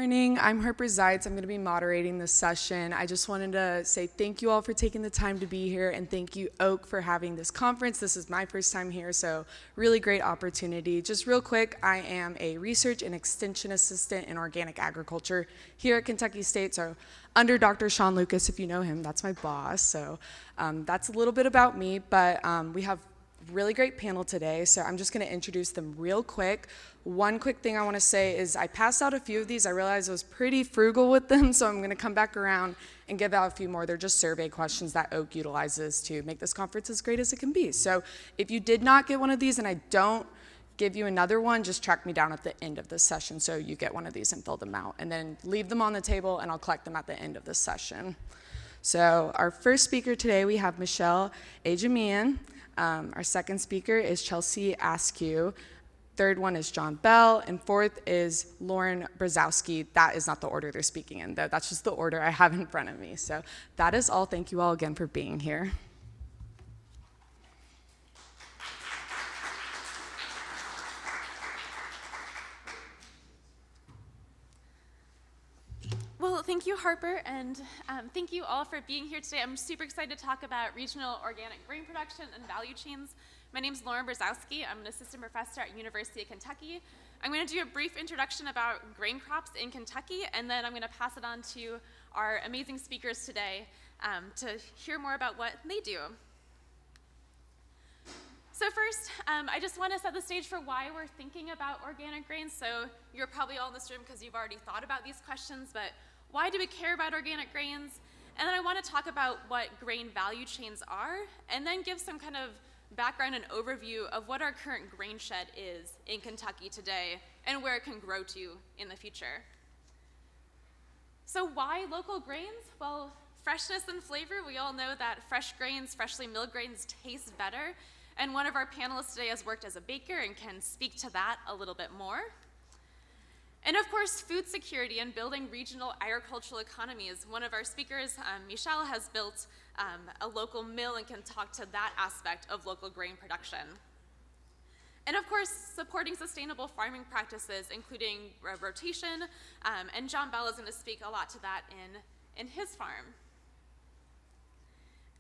morning. I'm Harper Zeitz. I'm going to be moderating this session. I just wanted to say thank you all for taking the time to be here, and thank you, Oak, for having this conference. This is my first time here, so really great opportunity. Just real quick, I am a research and extension assistant in organic agriculture here at Kentucky State, so under Dr. Sean Lucas, if you know him, that's my boss. So that's a little bit about me, but we have really great panel today, so I'm just going to introduce them real quick. One quick thing I want to say is I passed out a few of these. I realized I was pretty frugal with them, so I'm going to come back around and give out a few more. They're just survey questions that Oak utilizes to make this conference as great as it can be. So if you did not get one of these and I don't give you another one, just track me down at the end of this session so you get one of these and fill them out. And then leave them on the table and I'll collect them at the end of this session. So our first speaker today, we have Michelle Ajamian. Our second speaker is Chelsea Askew. Third one is John Bell, and fourth is Lauren Brzozowski. That is not the order they're speaking in, though. That's just the order I have in front of me. So that is all. Thank you all again for being here. Well, thank you, Harper, and thank you all for being here today. I'm super excited to talk about regional organic grain production and value chains. My name is Lauren Brzozowski. I'm an assistant professor at University of Kentucky. I'm going to do a brief introduction about grain crops in Kentucky, and then I'm going to pass it on to our amazing speakers today to hear more about what they do. So first, I just want to set the stage for why we're thinking about organic grains. So you're probably all in this room because you've already thought about these questions, but why do we care about organic grains? And then I want to talk about what grain value chains are, and then give some kind of background and overview of what our current grain shed is in Kentucky today and where it can grow to in the future. So why local grains? Well, freshness and flavor. We all know that fresh grains, freshly milled grains taste better. And one of our panelists today has worked as a baker and can speak to that a little bit more. And of course, food security and building regional agricultural economies. One of our speakers, Michelle, has built a local mill and can talk to that aspect of local grain production. And of course, supporting sustainable farming practices, including rotation, and John Bell is going to speak a lot to that in his farm.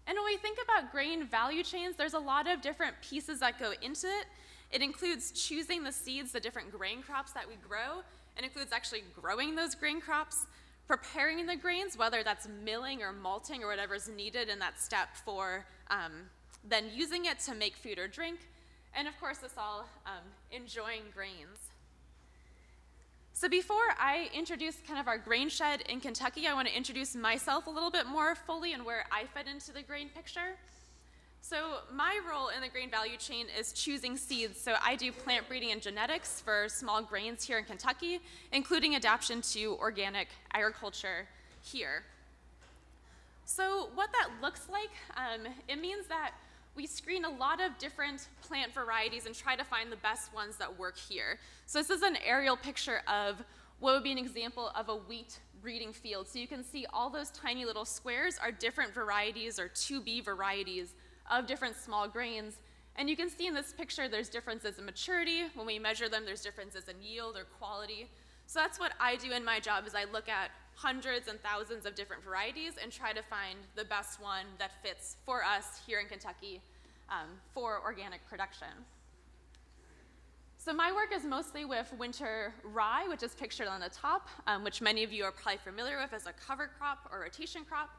And when we think about grain value chains, there's a lot of different pieces that go into it. It includes choosing the seeds, the different grain crops that we grow. It includes actually growing those grain crops, preparing the grains, whether that's milling or malting or whatever's needed in that step for then using it to make food or drink. And of course, this all enjoying grains. So before I introduce kind of our grain shed in Kentucky, I want to introduce myself a little bit more fully and where I fit into the grain picture. So my role in the grain value chain is choosing seeds. So I do plant breeding and genetics for small grains here in Kentucky, including adaptation to organic agriculture here. So what that looks like, it means that we screen a lot of different plant varieties and try to find the best ones that work here. So this is an aerial picture of what would be an example of a wheat breeding field. So you can see all those tiny little squares are different varieties or 2B varieties of different small grains. And you can see in this picture there's differences in maturity. When we measure them, there's differences in yield or quality. So that's what I do in my job is I look at hundreds and thousands of different varieties and try to find the best one that fits for us here in Kentucky for organic production. So my work is mostly with winter rye, which is pictured on the top, which many of you are probably familiar with as a cover crop or rotation crop,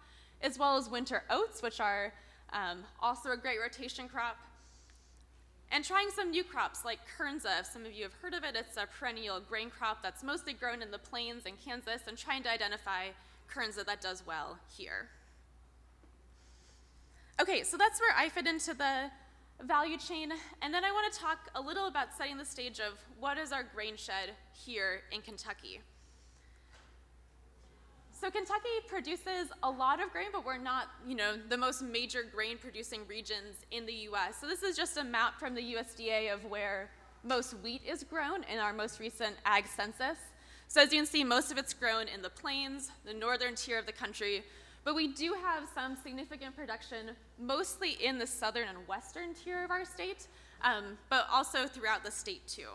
as well as winter oats, which are also a great rotation crop. And trying some new crops like kernza. If some of you have heard of it, it's a perennial grain crop that's mostly grown in the plains in Kansas, and trying to identify kernza that does well here. Okay, so that's where I fit into the value chain, and then I want to talk a little about setting the stage of what is our grain shed here in Kentucky. So Kentucky produces a lot of grain, but we're not, the most major grain producing regions in the US. So this is just a map from the USDA of where most wheat is grown in our most recent ag census. So as you can see, most of it's grown in the plains, the northern tier of the country, but we do have some significant production, mostly in the southern and western tier of our state, but also throughout the state too.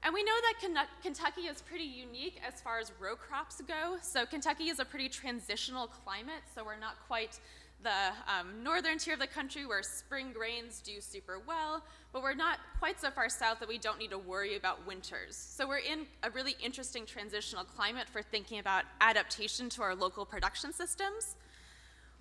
And we know that Kentucky is pretty unique as far as row crops go. So Kentucky is a pretty transitional climate, so we're not quite the northern tier of the country where spring grains do super well, but we're not quite so far south that we don't need to worry about winters. So we're in a really interesting transitional climate for thinking about adaptation to our local production systems.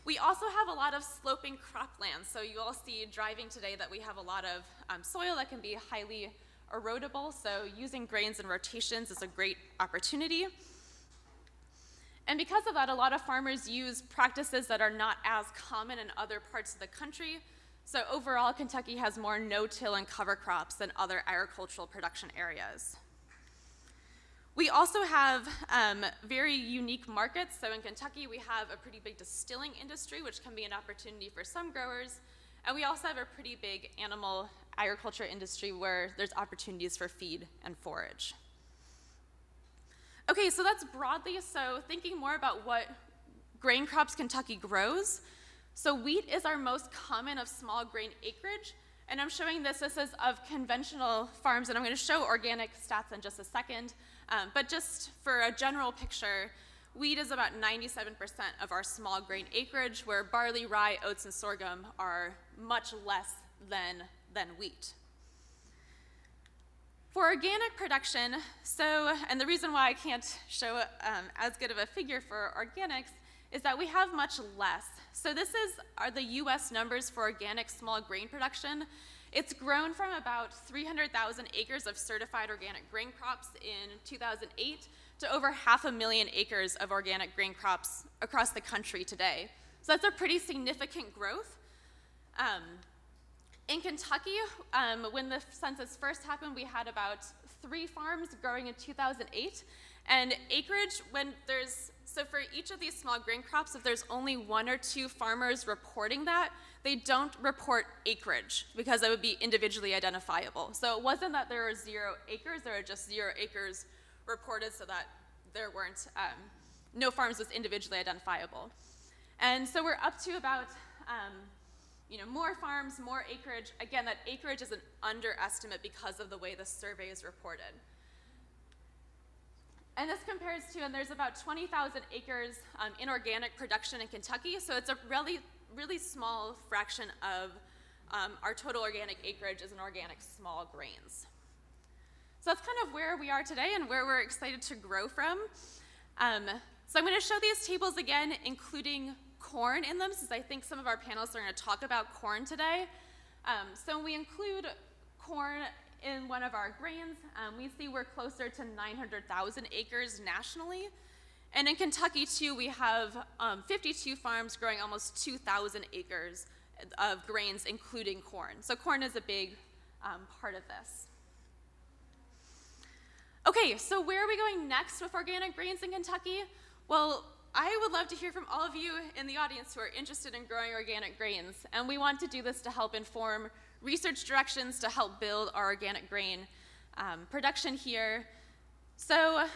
We also have a lot of sloping croplands. So you all see driving today that we have a lot of soil that can be highly erodible, so using grains and rotations is a great opportunity. And because of that, a lot of farmers use practices that are not as common in other parts of the country. So overall, Kentucky has more no-till and cover crops than other agricultural production areas. We also have very unique markets. So in Kentucky, we have a pretty big distilling industry, which can be an opportunity for some growers. And we also have a pretty big animal agriculture industry where there's opportunities for feed and forage. Okay, so that's broadly, so thinking more about what grain crops Kentucky grows. So wheat is our most common of small grain acreage, and I'm showing this is of conventional farms, and I'm gonna show organic stats in just a second, but just for a general picture, wheat is about 97% of our small grain acreage, where barley, rye, oats, and sorghum are much less than wheat. For organic production, and the reason why I can't show as good of a figure for organics is that we have much less. So this are the US numbers for organic small grain production. It's grown from about 300,000 acres of certified organic grain crops in 2008 to over 500,000 acres of organic grain crops across the country today. So that's a pretty significant growth. In Kentucky, when the census first happened, we had about 3 farms growing in 2008. And acreage, so for each of these small grain crops, if there's only 1 or 2 farmers reporting that, they don't report acreage because it would be individually identifiable. So it wasn't that there were 0 acres, there were just 0 acres reported so that there weren't, no farms was individually identifiable. And so we're up to about, more farms, more acreage. Again, that acreage is an underestimate because of the way the survey is reported. And this compares to, and there's about 20,000 acres in organic production in Kentucky, so it's a really, really small fraction of our total organic acreage is in organic small grains. So that's kind of where we are today and where we're excited to grow from. So I'm going to show these tables again, including corn in them, since I think some of our panelists are going to talk about corn today. So when we include corn in one of our grains, we see we're closer to 900,000 acres nationally. And in Kentucky, too, we have 52 farms growing almost 2,000 acres of grains, including corn. So corn is a big part of this. Okay, so where are we going next with organic grains in Kentucky? Well, I would love to hear from all of you in the audience who are interested in growing organic grains, and we want to do this to help inform research directions to help build our organic grain production here. So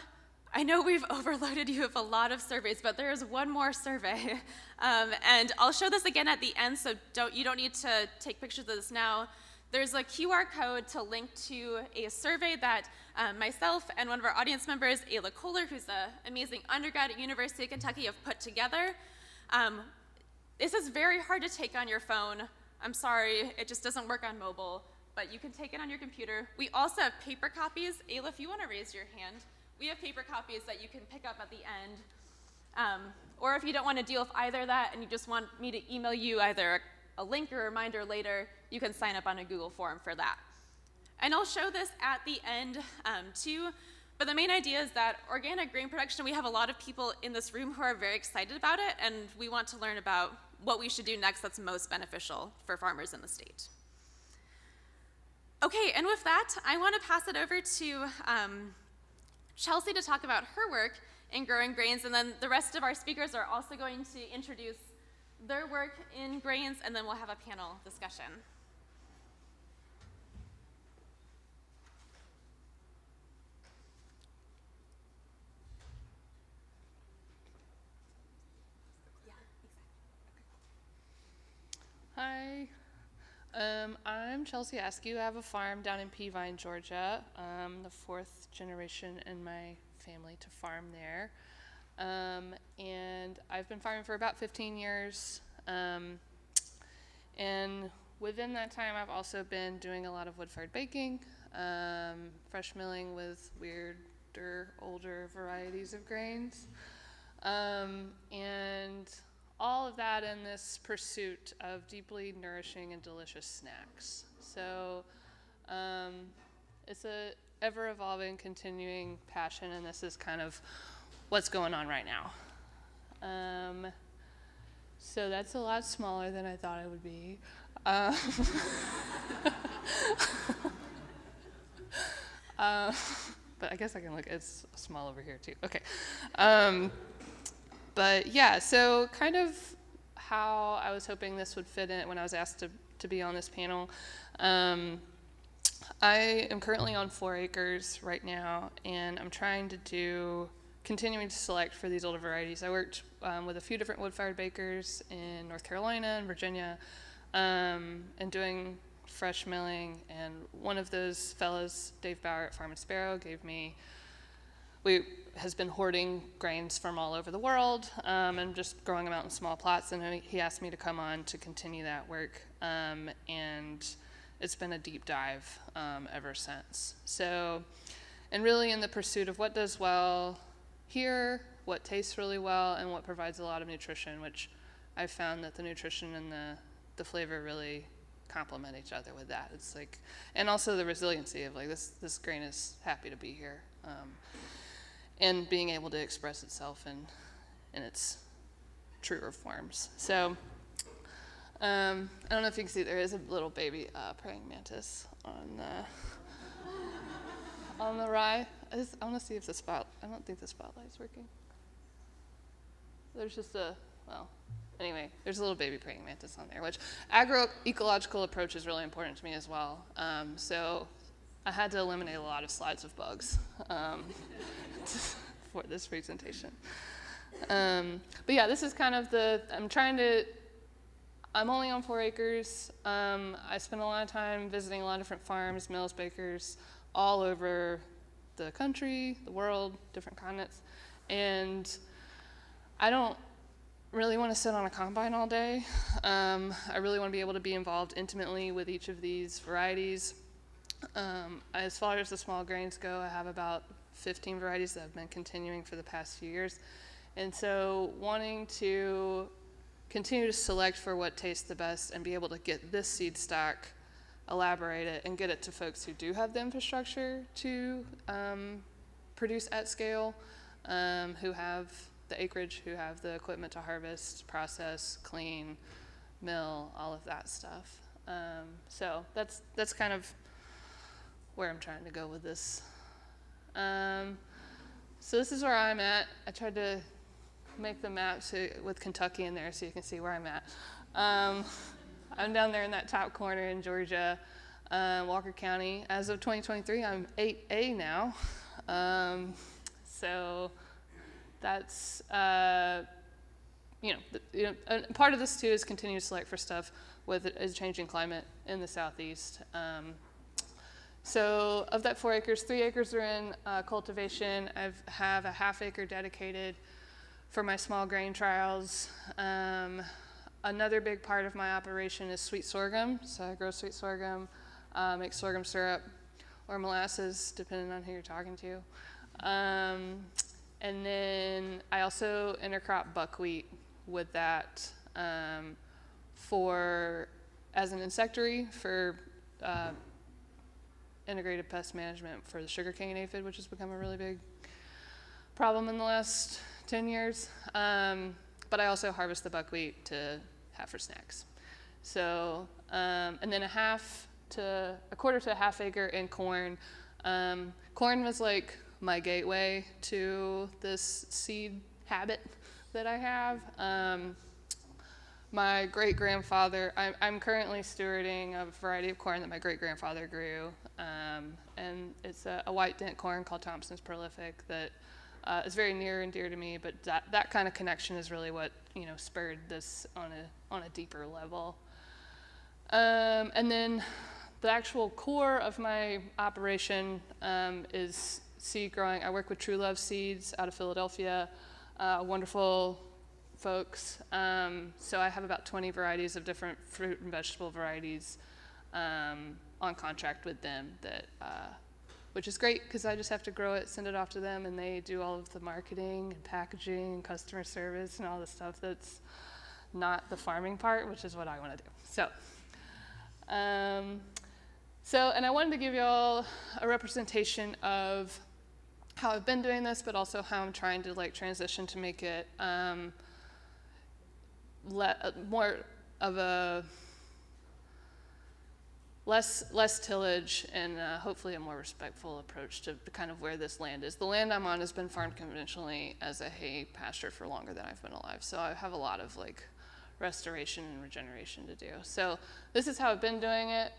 I know we've overloaded you with a lot of surveys, but there is one more survey, and I'll show this again at the end, so you don't need to take pictures of this now. There's a QR code to link to a survey that myself and one of our audience members, Ayla Kohler, who's an amazing undergrad at University of Kentucky, have put together. This is very hard to take on your phone. I'm sorry, it just doesn't work on mobile, but you can take it on your computer. We also have paper copies. Ayla, if you want to raise your hand, we have paper copies that you can pick up at the end. Or if you don't want to deal with either of that and you just want me to email you either a link or a reminder later, you can sign up on a Google form for that. And I'll show this at the end too, but the main idea is that organic grain production, we have a lot of people in this room who are very excited about it, and we want to learn about what we should do next that's most beneficial for farmers in the state. Okay, and with that, I want to pass it over to Chelsea to talk about her work in growing grains, and then the rest of our speakers are also going to introduce their work in grains, and then we'll have a panel discussion. Hi. I'm Chelsea Askew. I have a farm down in Peavine, Georgia. The fourth generation in my family to farm there. And I've been farming for about 15 years. And within that time, I've also been doing a lot of wood-fired baking, fresh milling with weirder, older varieties of grains. And all of that in this pursuit of deeply nourishing and delicious snacks. So it's a ever-evolving, continuing passion, and this is kind of what's going on right now. So that's a lot smaller than I thought it would be. But I guess I can look, it's small over here too. Okay. But yeah, so kind of how I was hoping this would fit in when I was asked to be on this panel. I am currently on 4 acres right now, and I'm trying to continuing to select for these older varieties. I worked with a few different wood-fired bakers in North Carolina and Virginia, and doing fresh milling, and one of those fellows, Dave Bauer at Farm and Sparrow, has been hoarding grains from all over the world, and just growing them out in small plots, and he asked me to come on to continue that work, and it's been a deep dive ever since. So, and really in the pursuit of what does well here, what tastes really well, and what provides a lot of nutrition, which I've found that the nutrition and the flavor really complement each other with that. It's like, and also the resiliency of like this grain is happy to be here, and being able to express itself in its truer forms. So I don't know if you can see, there is a little baby praying mantis on the rye. I want to see if I don't think the spotlight's working. There's just anyway, there's a little baby praying mantis on there, which agroecological approach is really important to me as well. So I had to eliminate a lot of slides of bugs for this presentation. But yeah, this is kind of I'm only on 4 acres. I spend a lot of time visiting a lot of different farms, mills, bakers, all over the country, the world, different continents. And I don't really want to sit on a combine all day. I really want to be able to be involved intimately with each of these varieties. As far as the small grains go, I have about 15 varieties that I've been continuing for the past few years. And so wanting to continue to select for what tastes the best and be able to get this seed stock, elaborate it, and get it to folks who do have the infrastructure to produce at scale, who have the acreage, who have the equipment to harvest, process, clean, mill, all of that stuff. So that's kind of where I'm trying to go with this. So this is where I'm at. I tried to make the map with Kentucky in there so you can see where I'm at. I'm down there in that top corner in Georgia, Walker County. As of 2023, I'm 8A now. So that's, part of this too is continue to select for stuff with a changing climate in the southeast. So of that 4 acres, 3 acres are in cultivation. I have a ½ acre dedicated for my small grain trials. Another big part of my operation is sweet sorghum. So I grow sweet sorghum, make sorghum syrup or molasses, depending on who you're talking to. And then I also intercrop buckwheat with that as an insectary for integrated pest management for the sugarcane aphid, which has become a really big problem in the last 10 years. But I also harvest the buckwheat to have for snacks. So, and then a quarter to a ½ acre in corn. Corn was like my gateway to this seed habit that I have. My great-grandfather, I'm currently stewarding a variety of corn that my great-grandfather grew. And it's a white dent corn called Thompson's Prolific that is very near and dear to me, but that kind of connection is really what spurred this on a deeper level. And then the actual core of my operation is seed growing. I work with True Love Seeds out of Philadelphia, wonderful folks. So I have about 20 varieties of different fruit and vegetable varieties on contract with them, which is great because I just have to grow it, send it off to them, and they do all of the marketing and packaging and customer service and all the stuff that's not the farming part, which is what I want to do. And I wanted to give you all a representation of how I've been doing this, but also how I'm trying to transition to make it more of a less tillage and hopefully a more respectful approach to kind of where this land is. The land I'm on has been farmed conventionally as a hay pasture for longer than I've been alive, so I have a lot of restoration and regeneration to do. So this is how I've been doing it,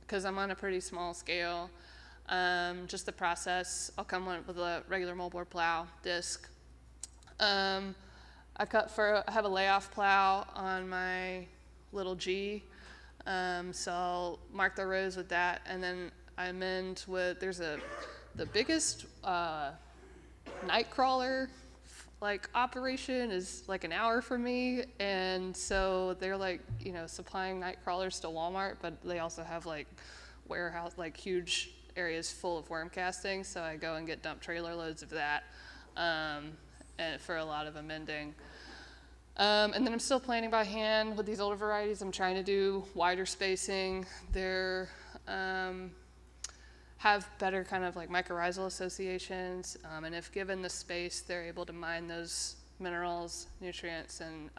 because I'm on a pretty small scale. Just the process, I'll come with a regular moldboard plow disc. I have a layoff plow on my little G, so I'll mark the rows with that, and then I amend with, the biggest night crawler operation is an hour for me, and so they're supplying night crawlers to Walmart, but they also have warehouse, huge areas full of worm casting, so I go and get dump trailer loads of that, and for a lot of amending. And then I'm still planting by hand with these older varieties. I'm trying to do wider spacing. They're have better kind of mycorrhizal associations, and if given the space, they're able to mine those minerals, nutrients, and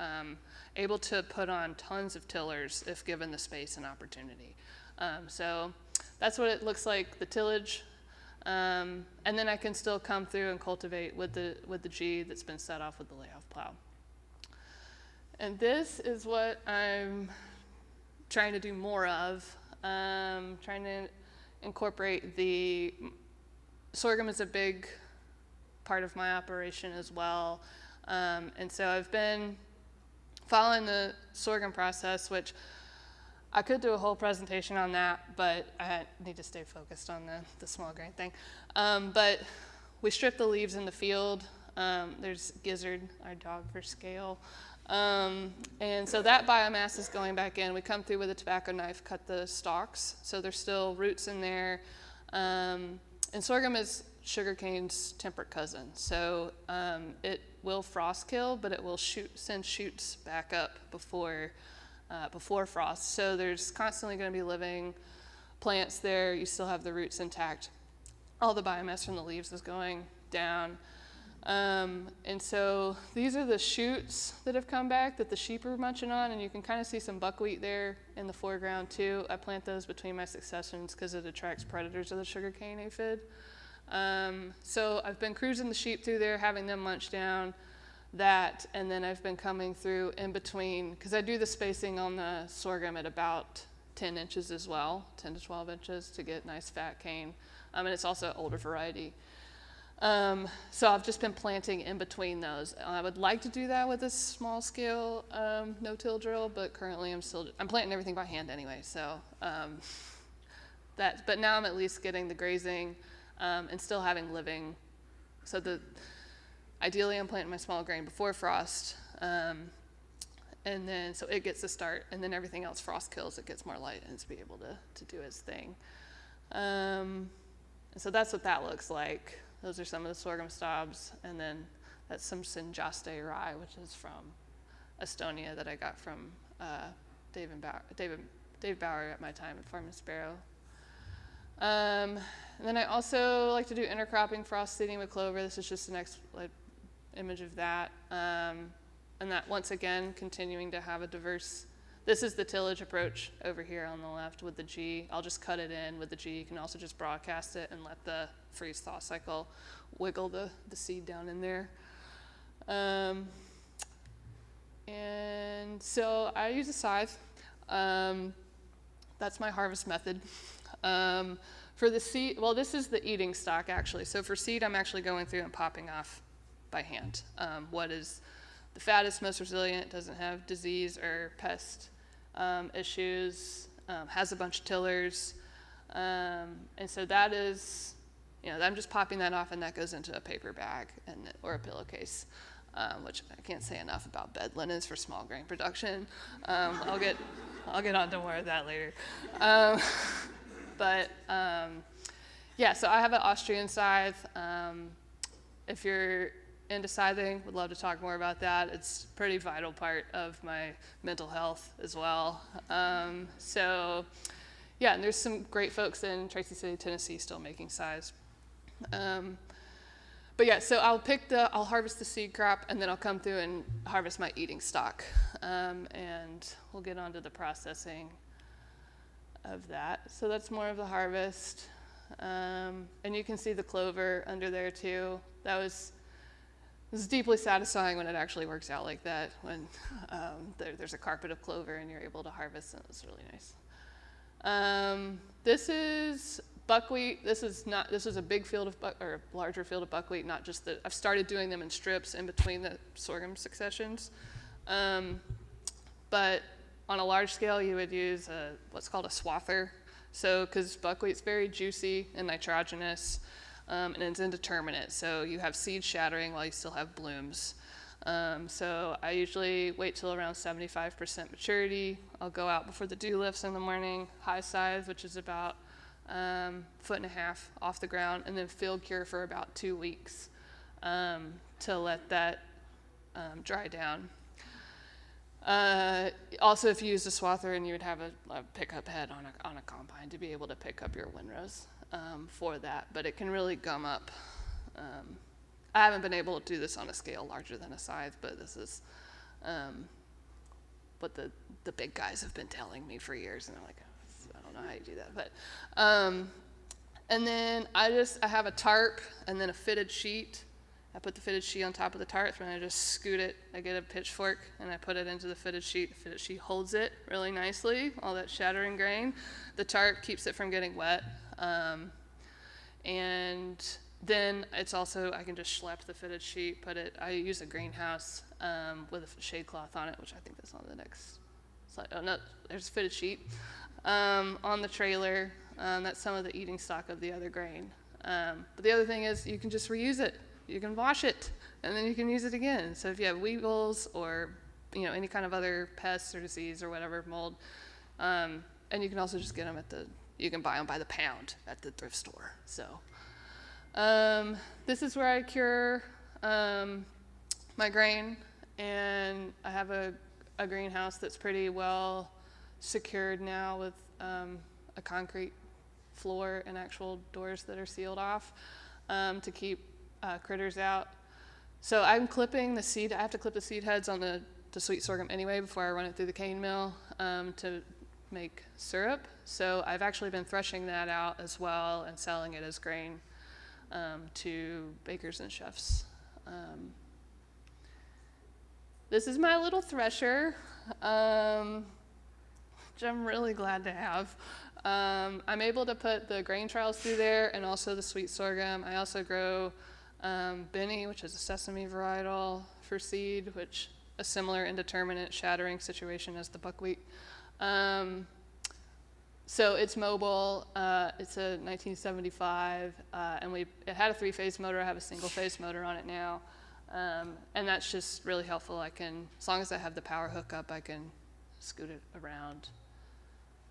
able to put on tons of tillers if given the space and opportunity. So that's what it looks like, the tillage. And then I can still come through and cultivate with the G that's been set off with the layoff plow. And this is what I'm trying to do more of, trying to incorporate the sorghum is a big part of my operation as well. And so I've been following the sorghum process, which I could do a whole presentation on that, but I need to stay focused on the small grain thing. But we strip the leaves in the field. There's Gizzard, our dog for scale. And so that biomass is going back in. We come through with a tobacco knife, cut the stalks, so there's still roots in there. And sorghum is sugarcane's temperate cousin, so it will frost kill, but it will send shoots back up before frost. So there's constantly going to be living plants there. You still have the roots intact. All the biomass from the leaves is going down. And so these are the shoots that have come back that the sheep are munching on, and you can kind of see some buckwheat there in the foreground too. I plant those between my successions because it attracts predators of the sugarcane aphid. So I've been cruising the sheep through there, having them munch down that, and then I've been coming through in between, because I do the spacing on the sorghum at about 10 inches as well, 10 to 12 inches to get nice fat cane, and it's also an older variety. So I've just been planting in between those. I would like to do that with a small scale no-till drill, but currently I'm planting everything by hand anyway. So but now I'm at least getting the grazing and still having living. So ideally I'm planting my small grain before frost, and then so it gets a start, and then everything else frost kills. It gets more light and it's be able to do its thing. And so that's what that looks like. Those are some of the sorghum stabs, and then that's some Sinjaste rye, which is from Estonia that I got from Dave Bauer at my time at Farm and Sparrow. And then I also like to do intercropping frost seeding with clover. This is just the next image of that. And that once again, continuing to have a diverse, this is the tillage approach over here on the left with the G. I'll just cut it in with the G. You can also just broadcast it and let the freeze thaw cycle wiggle the seed down in there. And so I use a scythe. That's my harvest method. For the seed, well, this is the eating stock actually. So for seed, I'm actually going through and popping off by hand. What is the fattest, most resilient, doesn't have disease or pest issues, has a bunch of tillers. And so that is, I'm just popping that off, and that goes into a paper bag or a pillowcase, which I can't say enough about bed linens for small grain production. I'll get onto more of that later. So I have an Austrian scythe. If you're into scything, would love to talk more about that. It's a pretty vital part of my mental health as well. And there's some great folks in Tracy City, Tennessee still making scythes. So I'll harvest the seed crop, and then I'll come through and harvest my eating stock. And we'll get onto the processing of that. So that's more of the harvest. And you can see the clover under there too. This is deeply satisfying when it actually works out like that, when there's a carpet of clover and you're able to harvest, and it's really nice. This is buckwheat. This is a big field or a larger field of buckwheat, not just that. I've started doing them in strips in between the sorghum successions. But on a large scale, you would use what's called a swather. So, because buckwheat's very juicy and nitrogenous, and it's indeterminate. So you have seed shattering while you still have blooms. So I usually wait till around 75% maturity. I'll go out before the dew lifts in the morning, high scythe, which is about 1.5 feet off the ground, and then field cure for about 2 weeks to let that dry down. Also, if you use a swather, and you would have a pickup head on a combine to be able to pick up your windrows for that, but it can really gum up. I haven't been able to do this on a scale larger than a scythe, but this is what the big guys have been telling me for years, and I'm like, I don't know how you do that. But and then I have a tarp and then a fitted sheet. I put the fitted sheet on top of the tarp, and I just scoot it. I get a pitchfork, and I put it into the fitted sheet. The fitted sheet holds it really nicely, all that shattering grain. The tarp keeps it from getting wet. And then it's also, I can just schlep the fitted sheet, I use a greenhouse with a shade cloth on it, which I think that's on the next slide. Oh, no, there's a fitted sheet on the trailer. That's some of the eating stock of the other grain. But the other thing is you can just reuse it. You can wash it, and then you can use it again. So if you have weevils or any kind of other pests or disease or whatever, mold, and you can also just get them you can buy them by the pound at the thrift store. So this is where I cure my grain, and I have a greenhouse that's pretty well secured now with a concrete floor and actual doors that are sealed off to keep critters out. So I'm clipping the seed. I have to clip the seed heads on the sweet sorghum anyway before I run it through the cane mill to make syrup. So I've actually been threshing that out as well and selling it as grain to bakers and chefs. This is my little thresher, which I'm really glad to have. I'm able to put the grain trials through there and also the sweet sorghum. I also grow Benny, which is a sesame varietal for seed, which a similar indeterminate shattering situation as the buckwheat. So it's mobile. It's a 1975, and it had a 3-phase motor. I have a single-phase motor on it now, and that's just really helpful. As long as I have the power hookup, I can scoot it around,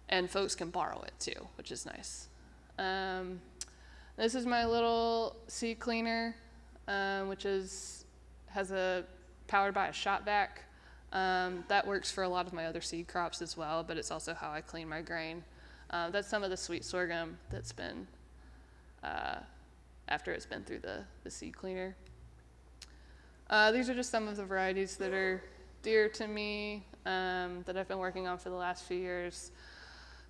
and folks can borrow it too, which is nice. This is my little seed cleaner, which powered by a shot vac. That works for a lot of my other seed crops as well, but it's also how I clean my grain. That's some of the sweet sorghum that's been, after it's been through the seed cleaner. These are just some of the varieties that are dear to me that I've been working on for the last few years.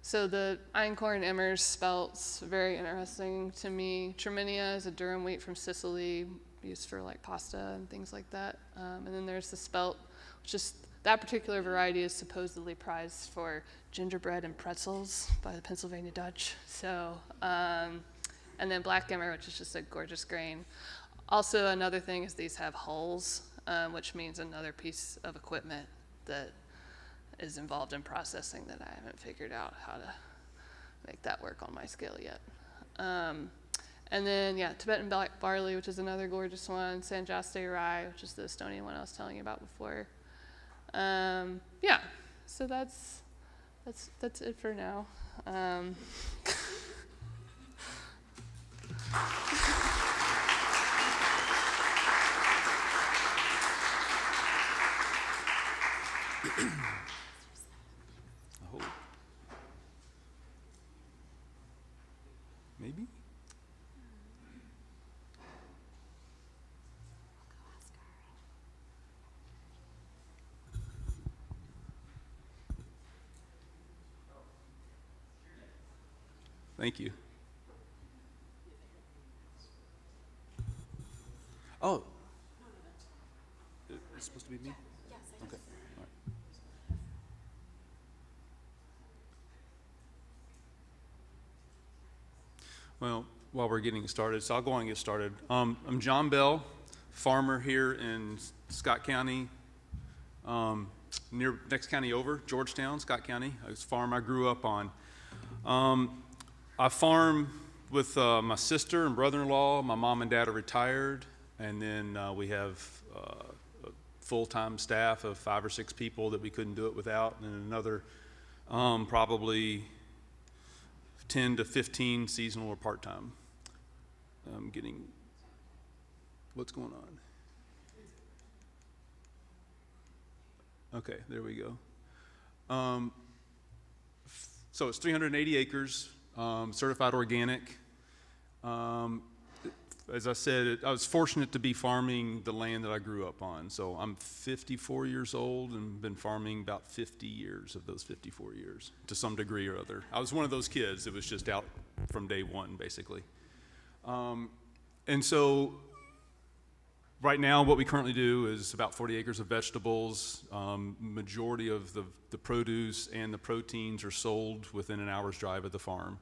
So the einkorn, Emmers, spelts, very interesting to me. Traminia is a durum wheat from Sicily, used for pasta and things like that. And then there's the spelt, which is, that particular variety is supposedly prized for gingerbread and pretzels by the Pennsylvania Dutch. So, and then black emmer, which is just a gorgeous grain. Also, another thing is these have hulls, which means another piece of equipment that is involved in processing that I haven't figured out how to make that work on my scale yet. And then, yeah, Tibetan black barley, which is another gorgeous one, Sanjaste rye, which is the Estonian one I was telling you about before. Yeah, so that's it for now. Oh. Maybe? Thank you. Oh. It's supposed to be me? Yes. Okay. All right. Well, while we're getting started, so I'll go on and get started. I'm John Bell, farmer here in Scott County, near next county over, Georgetown, Scott County. It's a farm I grew up on. I farm with my sister and brother-in-law. My mom and dad are retired, and then we have a full-time staff of 5 or 6 people that we couldn't do it without, and another probably 10 to 15 seasonal or part-time. I'm getting, what's going on? Okay, there we go. So it's 380 acres, certified organic. As I said, I was fortunate to be farming the land that I grew up on. So I'm 54 years old and been farming about 50 years of those 54 years to some degree or other. I was one of those kids that was just out from day one, basically. And so right now what we currently do is about 40 acres of vegetables. Majority of the produce and the proteins are sold within an hour's drive of the farm.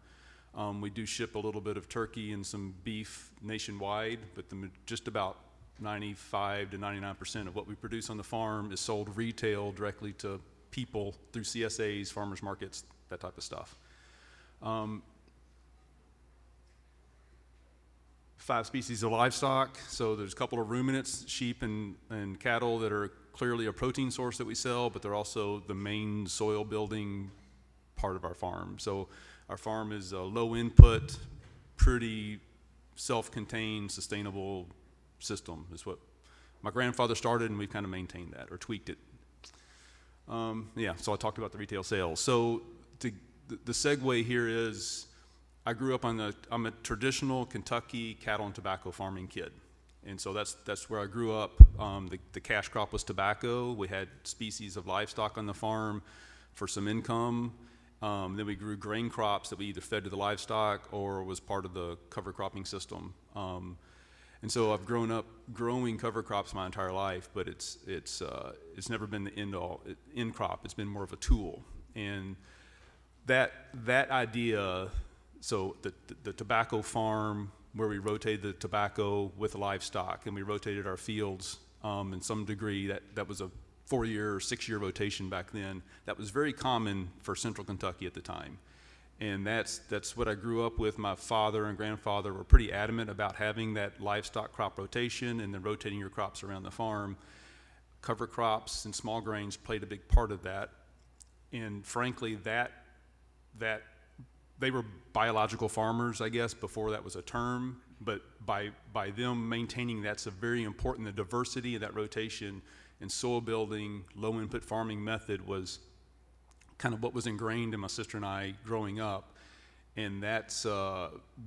We do ship a little bit of turkey and some beef nationwide, but just about 95 to 99% of what we produce on the farm is sold retail directly to people through CSAs, farmers markets, that type of stuff. 5 species of livestock, so there's a couple of ruminants, sheep and cattle that are clearly a protein source that we sell, but they're also the main soil building part of our farm. So our farm is a low input, pretty self-contained, sustainable system is what my grandfather started, and we've kind of maintained that or tweaked it. Yeah, so I talked about the retail sales. So the segue here is I grew up I'm a traditional Kentucky cattle and tobacco farming kid. And so that's where I grew up. The cash crop was tobacco. We had species of livestock on the farm for some income. Then we grew grain crops that we either fed to the livestock or was part of the cover cropping system. And so I've grown up growing cover crops my entire life, but it's never been the end crop. It's been more of a tool. And that idea, so the tobacco farm where we rotated the tobacco with the livestock and we rotated our fields in some degree, that was a 4-year or 6-year rotation back then. That was very common for central Kentucky at the time. And that's what I grew up with. My father and grandfather were pretty adamant about having that livestock crop rotation and then rotating your crops around the farm. Cover crops and small grains played a big part of that. And frankly, that they were biological farmers, I guess, before that was a term. But by them maintaining that's a very important, the diversity of that rotation and soil building, low input farming method was kind of what was ingrained in my sister and I growing up. And that's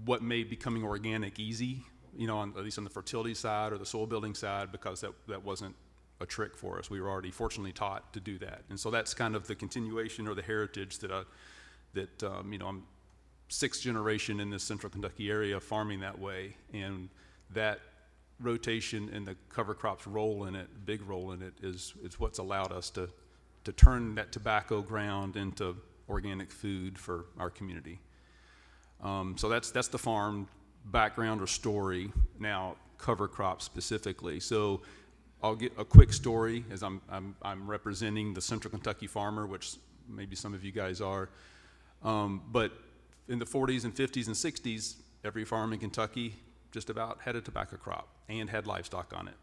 what made becoming organic easy, at least on the fertility side or the soil building side, because that wasn't a trick for us. We were already fortunately taught to do that. And so that's kind of the continuation or the heritage that I'm 6th generation in this central Kentucky area farming that way. And that rotation and the cover crops big role in it is what's allowed us to turn that tobacco ground into organic food for our community. So that's the farm background or story. Now, cover crops specifically. So I'll get a quick story as I'm representing the Central Kentucky farmer, which maybe some of you guys are. But in the 40s and 50s and 60s, every farm in Kentucky just about had a tobacco crop and had livestock on it.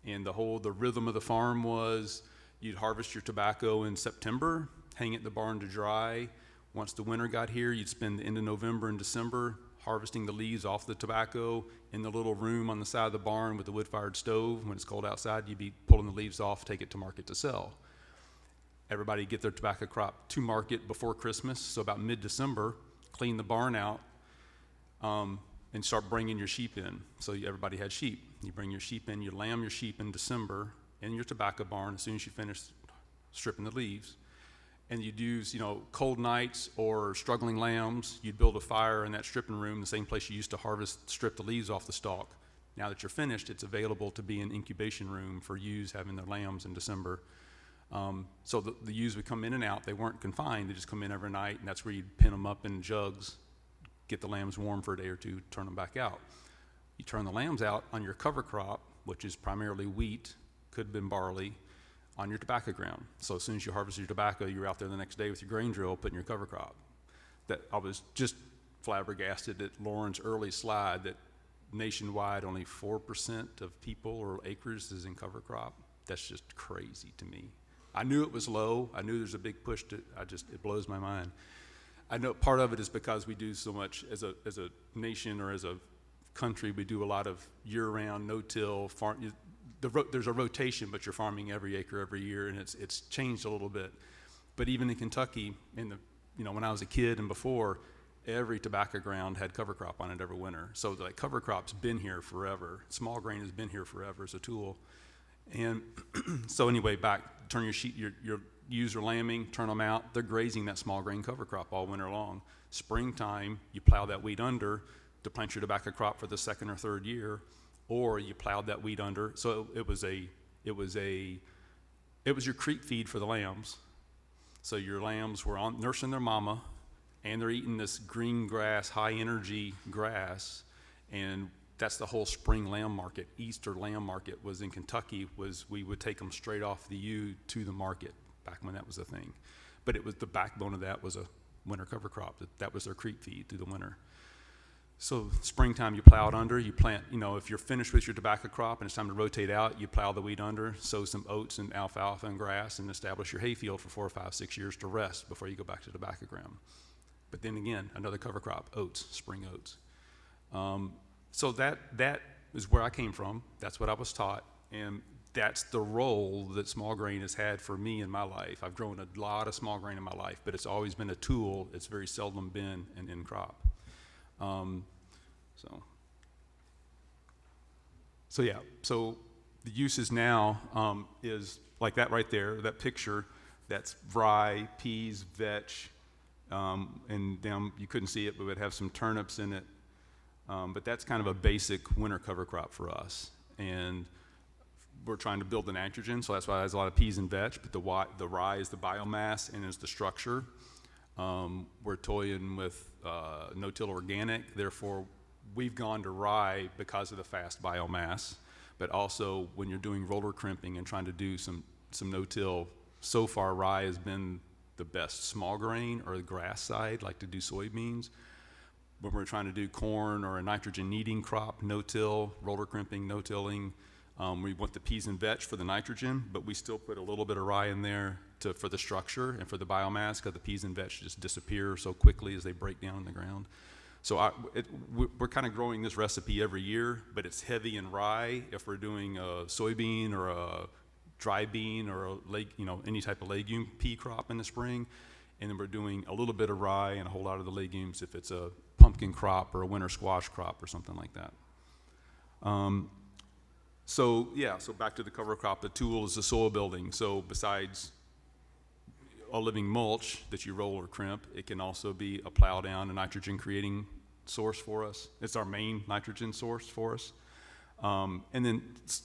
And the rhythm of the farm was you'd harvest your tobacco in September, hang it in the barn to dry. Once the winter got here, you'd spend the end of November and December harvesting the leaves off the tobacco in the little room on the side of the barn with the wood-fired stove. When it's cold outside, you'd be pulling the leaves off, take it to market to sell. Everybody get their tobacco crop to market before Christmas, so about mid-December, clean the barn out, and start bringing your sheep in. So everybody had sheep. You bring your sheep in, you lamb your sheep in December in your tobacco barn as soon as you finish stripping the leaves. And you'd use, cold nights or struggling lambs, you'd build a fire in that stripping room, the same place you used to strip the leaves off the stalk. Now that you're finished, it's available to be an incubation room for ewes having their lambs in December. So the ewes would come in and out. They weren't confined. They just come in every night, and that's where you'd pin them up in jugs, get the lambs warm for a day or two, turn them back out. You turn the lambs out on your cover crop, which is primarily wheat, could have been barley, on your tobacco ground. So as soon as you harvest your tobacco, you're out there the next day with your grain drill putting your cover crop. That I was just flabbergasted at Lauren's early slide that nationwide only 4% of people or acres is in cover crop. That's just crazy to me. I knew it was low. I knew there's a big push it blows my mind. I know part of it is because we do so much as a nation or as a country, we do a lot of year-round no-till farm. There's a rotation, but you're farming every acre every year, and it's changed a little bit. But even in Kentucky, when I was a kid and before, every tobacco ground had cover crop on it every winter. So the cover crop's been here forever. Small grain has been here forever as a tool. And so anyway, turn your ewes are lambing, turn them out. They're grazing that small grain cover crop all winter long. Springtime, you plow that wheat under to plant your tobacco crop for the second or third year, or you plowed that wheat under. So it was your creep feed for the lambs. So your lambs were nursing their mama, and they're eating this green grass, high energy grass, and that's the whole spring lamb market. Easter lamb market was in Kentucky. We would take them straight off the ewe to the market back when that was a thing. But it was the backbone of that was a winter cover crop. That was their creep feed through the winter. So springtime, you plow it under. You plant. If you're finished with your tobacco crop and it's time to rotate out, you plow the wheat under, sow some oats and alfalfa and grass, and establish your hay field for 4 or 5, 6 years to rest before you go back to tobacco ground. But then again, another cover crop, oats, spring oats. So that is where I came from. That's what I was taught, and that's the role that small grain has had for me in my life. I've grown a lot of small grain in my life, but it's always been a tool. It's very seldom been an end crop. So the uses now is like that right there, that picture. That's rye, peas, vetch, and down you couldn't see it, but it would have some turnips in it. But that's kind of a basic winter cover crop for us, and we're trying to build the nitrogen, so that's why there's a lot of peas and vetch. But the rye is the biomass and is the structure. We're toying with no-till organic, therefore we've gone to rye because of the fast biomass, but also when you're doing roller crimping and trying to do some no-till, so far rye has been the best small grain or the grass side, like to do soybeans. When we're trying to do corn or a nitrogen needing crop, no-till, roller crimping, no-tilling, we want the peas and vetch for the nitrogen, but we still put a little bit of rye in there for the structure and for the biomass, because the peas and vetch just disappear so quickly as they break down in the ground. So we're kind of growing this recipe every year, but it's heavy in rye if we're doing a soybean or a dry bean or any type of legume pea crop in the spring. And then we're doing a little bit of rye and a whole lot of the legumes if it's a pumpkin crop or a winter squash crop or something like that. So back to the cover crop, the tool is the soil building. So besides a living mulch that you roll or crimp, it can also be a plow down, a nitrogen creating source for us. It's our main nitrogen source for us. And then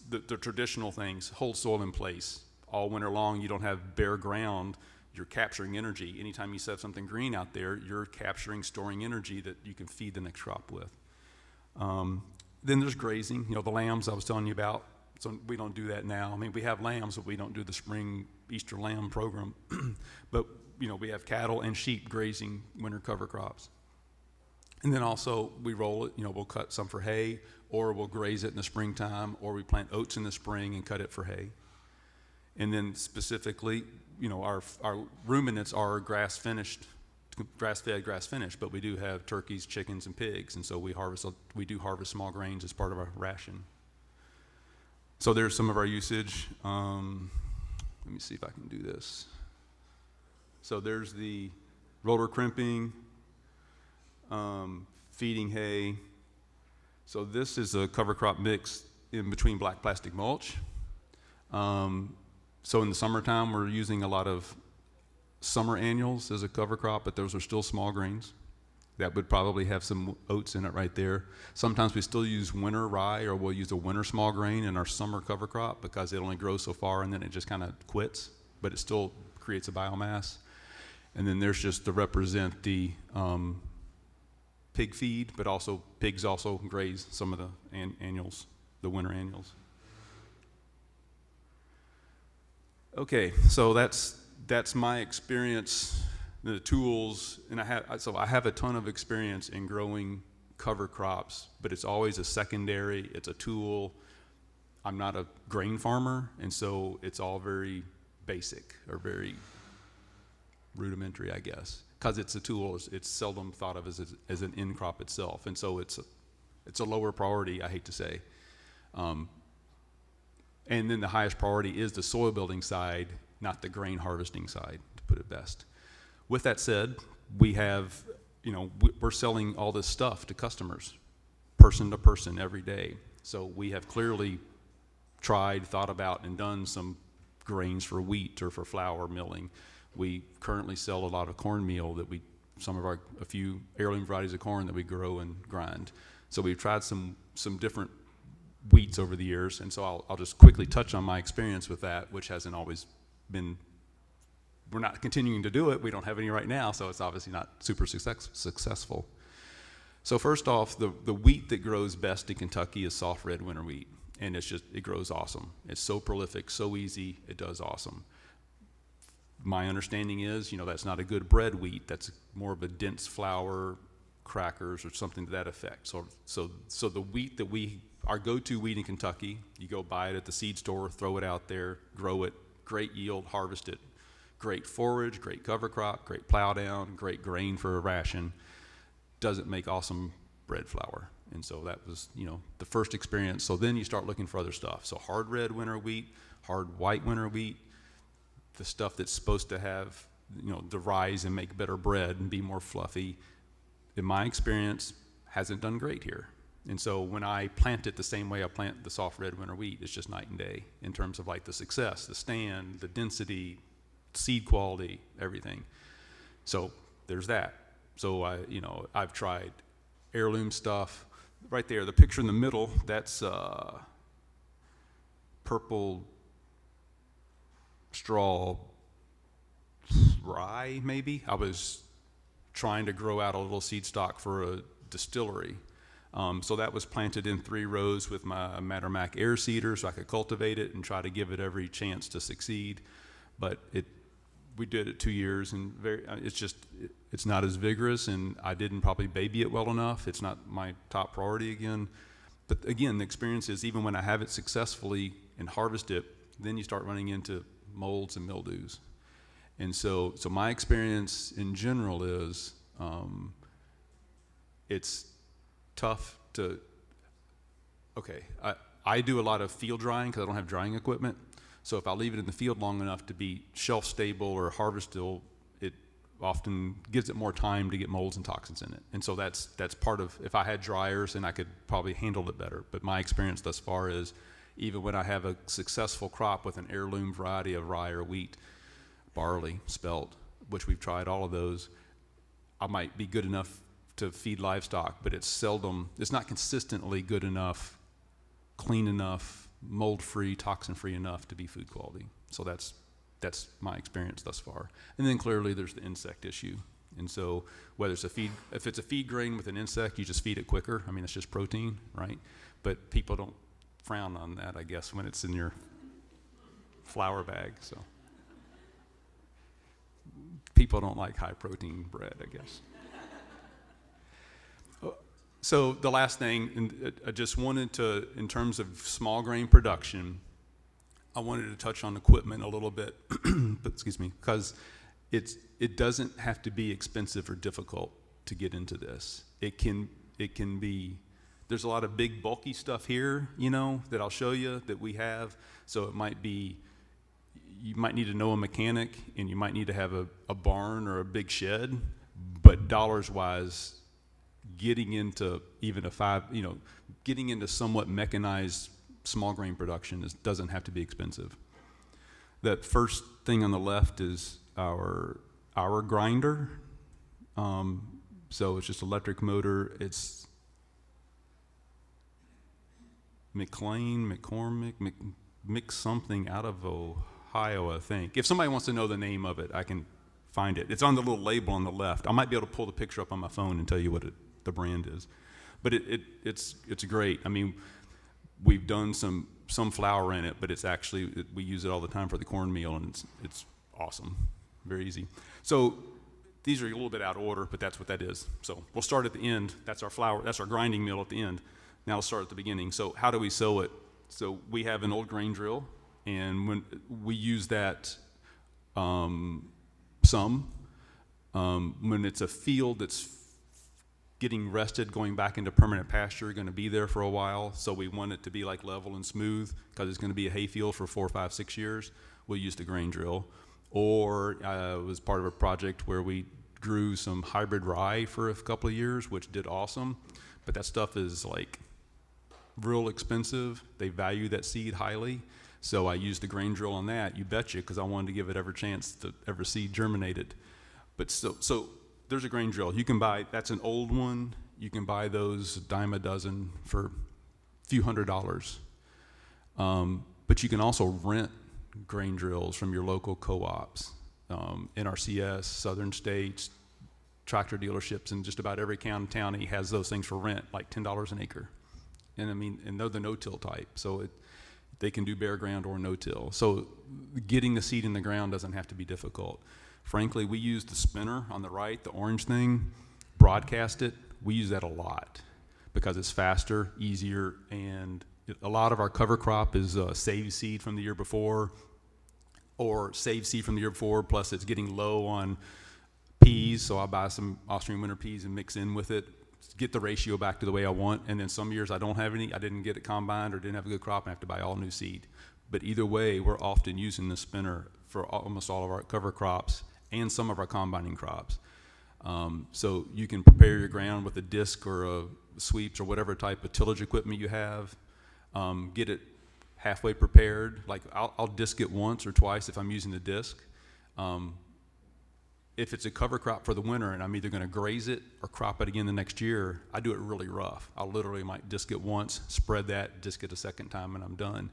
the traditional things, hold soil in place. All winter long, you don't have bare ground. You're capturing energy. Anytime you set something green out there, you're capturing, storing energy that you can feed the next crop with. Then there's grazing. The lambs I was telling you about, So we don't do that now. I mean, we have lambs, but we don't do the spring Easter lamb program. But, we have cattle and sheep grazing winter cover crops. And then also we roll it, we'll cut some for hay, or we'll graze it in the springtime, or we plant oats in the spring and cut it for hay. And then specifically, our ruminants are grass-fed, grass-finished, but we do have turkeys, chickens, and pigs, and so we do harvest small grains as part of our ration. So there's some of our usage. Let me see if I can do this. So there's the roller crimping, feeding hay. So this is a cover crop mix in between black plastic mulch. So in the summertime, we're using a lot of summer annuals as a cover crop, but those are still small grains. That would probably have some oats in it right there. Sometimes we still use winter rye, or we'll use a winter small grain in our summer cover crop because it only grows so far and then it just kind of quits, but it still creates a biomass. And then there's just to represent the pig feed, but also pigs also graze some of the annuals, the winter annuals. Okay, so that's my experience, the tools, and I have a ton of experience in growing cover crops, but it's always a secondary, it's a tool. I'm not a grain farmer, and so it's all very basic or very rudimentary, I guess, because it's a tool. It's seldom thought of as an in crop itself, and so it's a lower priority, I hate to say. And then the highest priority is the soil building side, not the grain harvesting side, to put it best. With that said, we have, we're selling all this stuff to customers, person to person every day. So we have clearly tried, thought about, and done some grains for wheat or for flour milling. We currently sell a lot of cornmeal that a few heirloom varieties of corn that we grow and grind. So we've tried some different wheats over the years, and so I'll just quickly touch on my experience with that, which hasn't always been, we're not continuing to do it. We don't have any right now, so it's obviously not super successful. So first off, the wheat that grows best in Kentucky is soft red winter wheat, and it grows awesome. It's so prolific, so easy, it does awesome. My understanding is, that's not a good bread wheat. That's more of a dense flour, crackers, or something to that effect. So the wheat that our go-to wheat in Kentucky, you go buy it at the seed store, throw it out there, grow it, great yield, harvest it. Great forage, great cover crop, great plow down, great grain for a ration. Doesn't make awesome bread flour. And so that was, the first experience. So then you start looking for other stuff. So hard red winter wheat, hard white winter wheat, the stuff that's supposed to have, the rise and make better bread and be more fluffy, in my experience, hasn't done great here. And so when I plant it the same way I plant the soft red winter wheat, it's just night and day in terms of like the success, the stand, the density, seed quality, everything. So there's that. So I've tried heirloom stuff. Right there, the picture in the middle, that's purple straw rye, maybe. I was trying to grow out a little seed stock for a distillery. So that was planted in 3 rows with my Mattermack air seeder so I could cultivate it and try to give it every chance to succeed. But we did it 2 years, and it's not as vigorous, and I didn't probably baby it well enough. It's not my top priority again. But again, the experience is even when I have it successfully and harvest it, then you start running into molds and mildews. And so my experience in general is it's tough to, I do a lot of field drying because I don't have drying equipment. So if I leave it in the field long enough to be shelf stable or harvestable, it often gives it more time to get molds and toxins in it. And so that's part of, if I had dryers, then I could probably handle it better. But my experience thus far is even when I have a successful crop with an heirloom variety of rye or wheat, barley, spelt, which we've tried all of those, I might be good enough to feed livestock, but it's not consistently good enough, clean enough, mold-free, toxin-free enough to be food quality. So that's my experience thus far. And then clearly there's the insect issue. And so whether it's if it's a feed grain with an insect, you just feed it quicker. I mean, it's just protein, right? But people don't frown on that, I guess, when it's in your flour bag. So people don't like high protein bread, I guess. So the last thing, and I just wanted to, in terms of small grain production, I wanted to touch on equipment a little bit, but excuse me, because it doesn't have to be expensive or difficult to get into this. It can be. There's a lot of big bulky stuff here, that I'll show you that we have. So it might be, you might need to know a mechanic, and you might need to have a barn or a big shed, but dollars-wise, getting into even getting into somewhat mechanized small grain production doesn't have to be expensive. That first thing on the left is our grinder. So it's just electric motor. It's McCormick something out of Ohio, I think. If somebody wants to know the name of it, I can find it. It's on the little label on the left. I might be able to pull the picture up on my phone and tell you what the brand is. But it's great. I mean, we've done some flour in it, but it's actually, we use it all the time for the cornmeal, and it's awesome. Very easy. So these are a little bit out of order, but that's what that is. So we'll start at the end. That's our flour. That's our grinding mill at the end. Now let's start at the beginning. So how do we sew it? So we have an old grain drill, and when we use that when it's a field that's getting rested, going back into permanent pasture, going to be there for a while, so we want it to be like level and smooth because it's going to be a hay field for 4, 5, 6 years. We'll use the grain drill. Or it was part of a project where we grew some hybrid rye for a couple of years, which did awesome, but that stuff is like real expensive. They value that seed highly, so I used the grain drill on that, you betcha, because I wanted to give it every chance to ever seed germinated. But so there's a grain drill. You can buy, that's an old one. You can buy those a dime a dozen for a few $100s. But you can also rent grain drills from your local co-ops, NRCS, Southern States, tractor dealerships, and just about every county has those things for rent, like $10 an acre. And I mean, and they're the no-till type, so they can do bare ground or no-till. So getting the seed in the ground doesn't have to be difficult. Frankly, we use the spinner on the right, the orange thing, broadcast it. We use that a lot because it's faster, easier, and a lot of our cover crop is saved seed from the year before, or saved seed from the year before, plus it's getting low on peas, so I'll buy some Austrian winter peas and mix in with it, get the ratio back to the way I want, and then some years I don't have any, I didn't get it combined or didn't have a good crop, and I have to buy all new seed. But either way, we're often using the spinner for almost all of our cover crops and some of our combining crops. So you can prepare your ground with a disc or a sweeps or whatever type of tillage equipment you have. Get it halfway prepared. Like I'll disc it once or twice if I'm using the disc. If it's a cover crop for the winter and I'm either going to graze it or crop it again the next year, I do it really rough. I literally might disc it once, spread that, disc it a second time, and I'm done.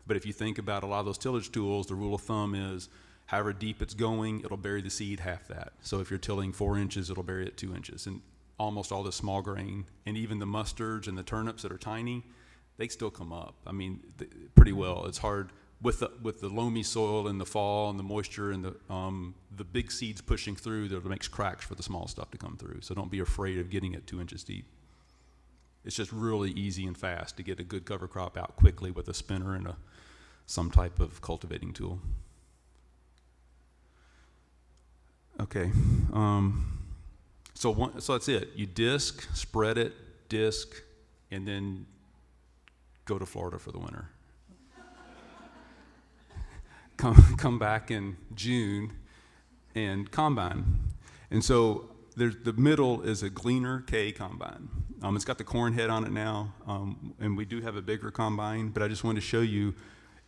But if you think about a lot of those tillage tools, the rule of thumb is however deep it's going, it'll bury the seed half that. So if you're tilling 4 inches, it'll bury it 2 inches. And almost all the small grain, and even the mustards and the turnips that are tiny, they still come up. I mean, pretty well. It's hard with the loamy soil in the fall and the moisture and the big seeds pushing through that makes cracks for the small stuff to come through. So don't be afraid of getting it 2 inches deep. It's just really easy and fast to get a good cover crop out quickly with a spinner and some type of cultivating tool. Okay, so that's it. You disc, spread it, disc, and then go to Florida for the winter. Come back in June and combine. And so the middle is a Gleaner K combine. It's got the corn head on it now, and we do have a bigger combine, but I just wanted to show you.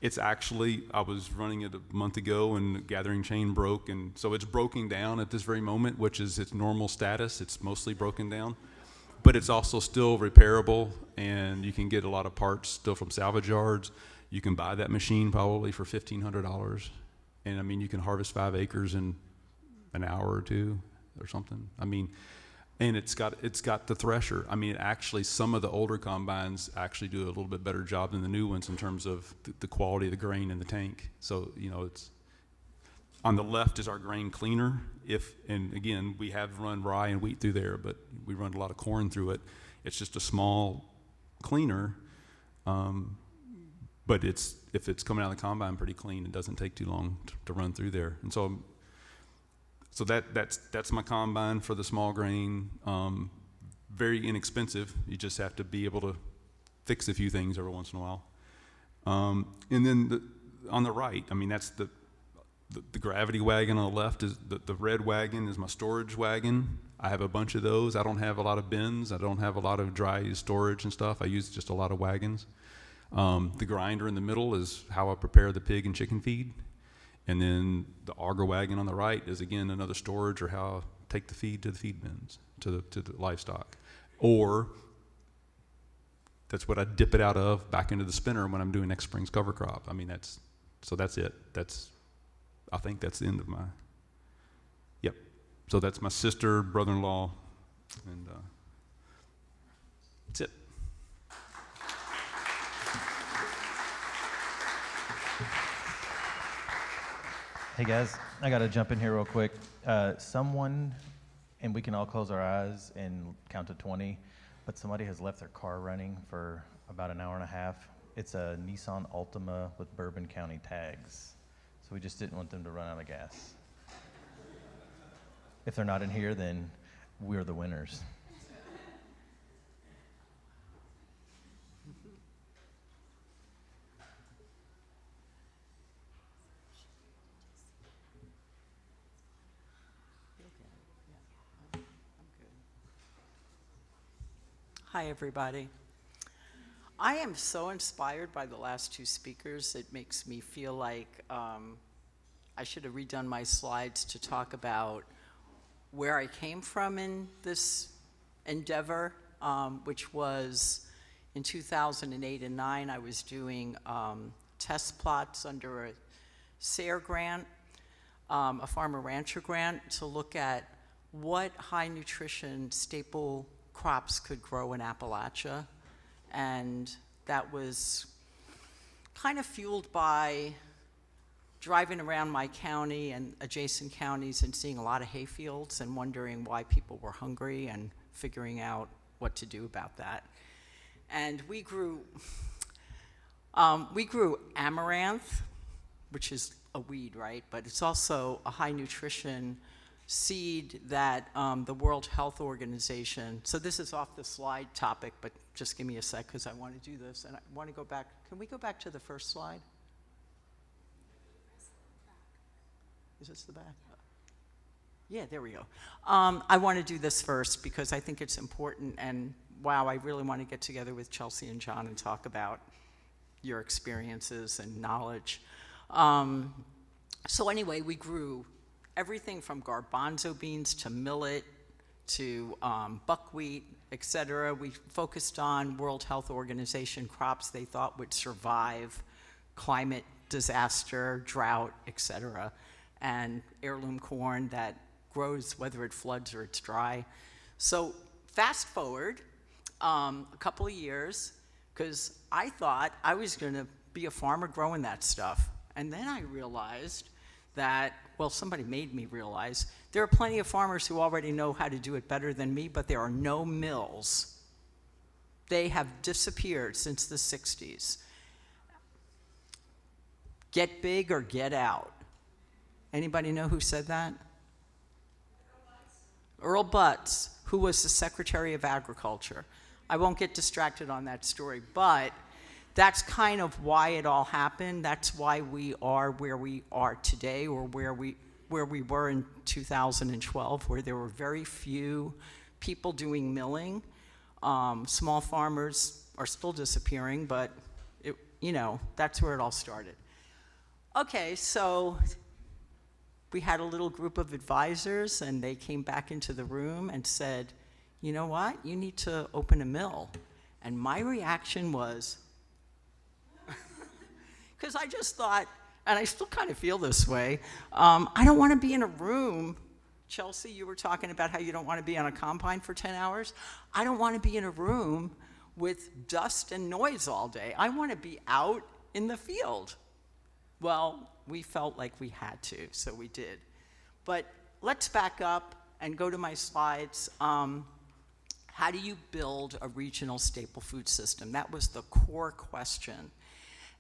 It's actually, I was running it a month ago and the gathering chain broke, and so it's broken down at this very moment, which is its normal status. It's mostly broken down, but it's also still repairable, and you can get a lot of parts still from salvage yards. You can buy that machine probably for $1,500, and I mean, you can harvest 5 acres in an hour or two or something. I mean, And it's got the thresher. I mean, actually, some of the older combines actually do a little bit better job than the new ones in terms of the quality of the grain in the tank. So, you know, it's on the left is our grain cleaner. And again, we have run rye and wheat through there, but we run a lot of corn through it. It's just a small cleaner, but if it's coming out of the combine pretty clean, it doesn't take too long to run through there. And so that's my combine for the small grain. Very inexpensive. You just have to be able to fix a few things every once in a while. And then on the right, I mean, that's the gravity wagon on the left is the red wagon is my storage wagon. I have a bunch of those. I don't have a lot of bins. I don't have a lot of dry storage and stuff. I use just a lot of wagons. The grinder in the middle is how I prepare the pig and chicken feed. And then the auger wagon on the right is, again, another storage or how I take the feed to the feed bins, to the livestock. Or that's what I dip it out of back into the spinner when I'm doing next spring's cover crop. I mean, that's it. I think that's the end of my, yep. So that's my sister, brother-in-law, and that's it. Hey guys, I gotta jump in here real quick. Someone, and we can all close our eyes and count to 20, but somebody has left their car running for about an hour and a half. It's a Nissan Altima with Bourbon County tags. So we just didn't want them to run out of gas. If they're not in here, then we're the winners. Hi, everybody. I am so inspired by the last two speakers. It makes me feel like I should have redone my slides to talk about where I came from in this endeavor, which was in 2008 and 9. I was doing test plots under a SARE grant, a farmer rancher grant, to look at what high nutrition staple crops could grow in Appalachia. And that was kind of fueled by driving around my county and adjacent counties and seeing a lot of hay fields and wondering why people were hungry and figuring out what to do about that. And we grew amaranth, which is a weed, right? But it's also a high nutrition seed that the World Health Organization, so this is off the slide topic, but just give me a sec because I want to do this and I want to go back. Can we go back to the first slide? Is this the back? Yeah, there we go. I want to do this first because I think it's important, and wow, I really want to get together with Chelsea and John and talk about your experiences and knowledge. So anyway, we grew everything from garbanzo beans to millet to buckwheat, et cetera. We focused on World Health Organization crops they thought would survive climate disaster, drought, et cetera, and heirloom corn that grows whether it floods or it's dry. So fast forward a couple of years, because I thought I was going to be a farmer growing that stuff. And then I realized that, well, somebody made me realize, there are plenty of farmers who already know how to do it better than me, but there are no mills. They have disappeared since the 60s. Get big or get out. Anybody know who said that? Earl Butz, who was the Secretary of Agriculture. I won't get distracted on that story, but that's kind of why it all happened. That's why we are where we are today, or where we were in 2012, where there were very few people doing milling. Small farmers are still disappearing, but that's where it all started. Okay, so we had a little group of advisors, and they came back into the room and said, you know what, you need to open a mill. And my reaction was, because I just thought, and I still kind of feel this way, I don't want to be in a room Chelsea, you were talking about how you don't want to be on a combine for 10 hours. I don't want to be in a room with dust and noise all day. I want to be out in the field. Well, we felt like we had to, so we did. But let's back up and go to my slides. How do you build a regional staple food system? That was the core question.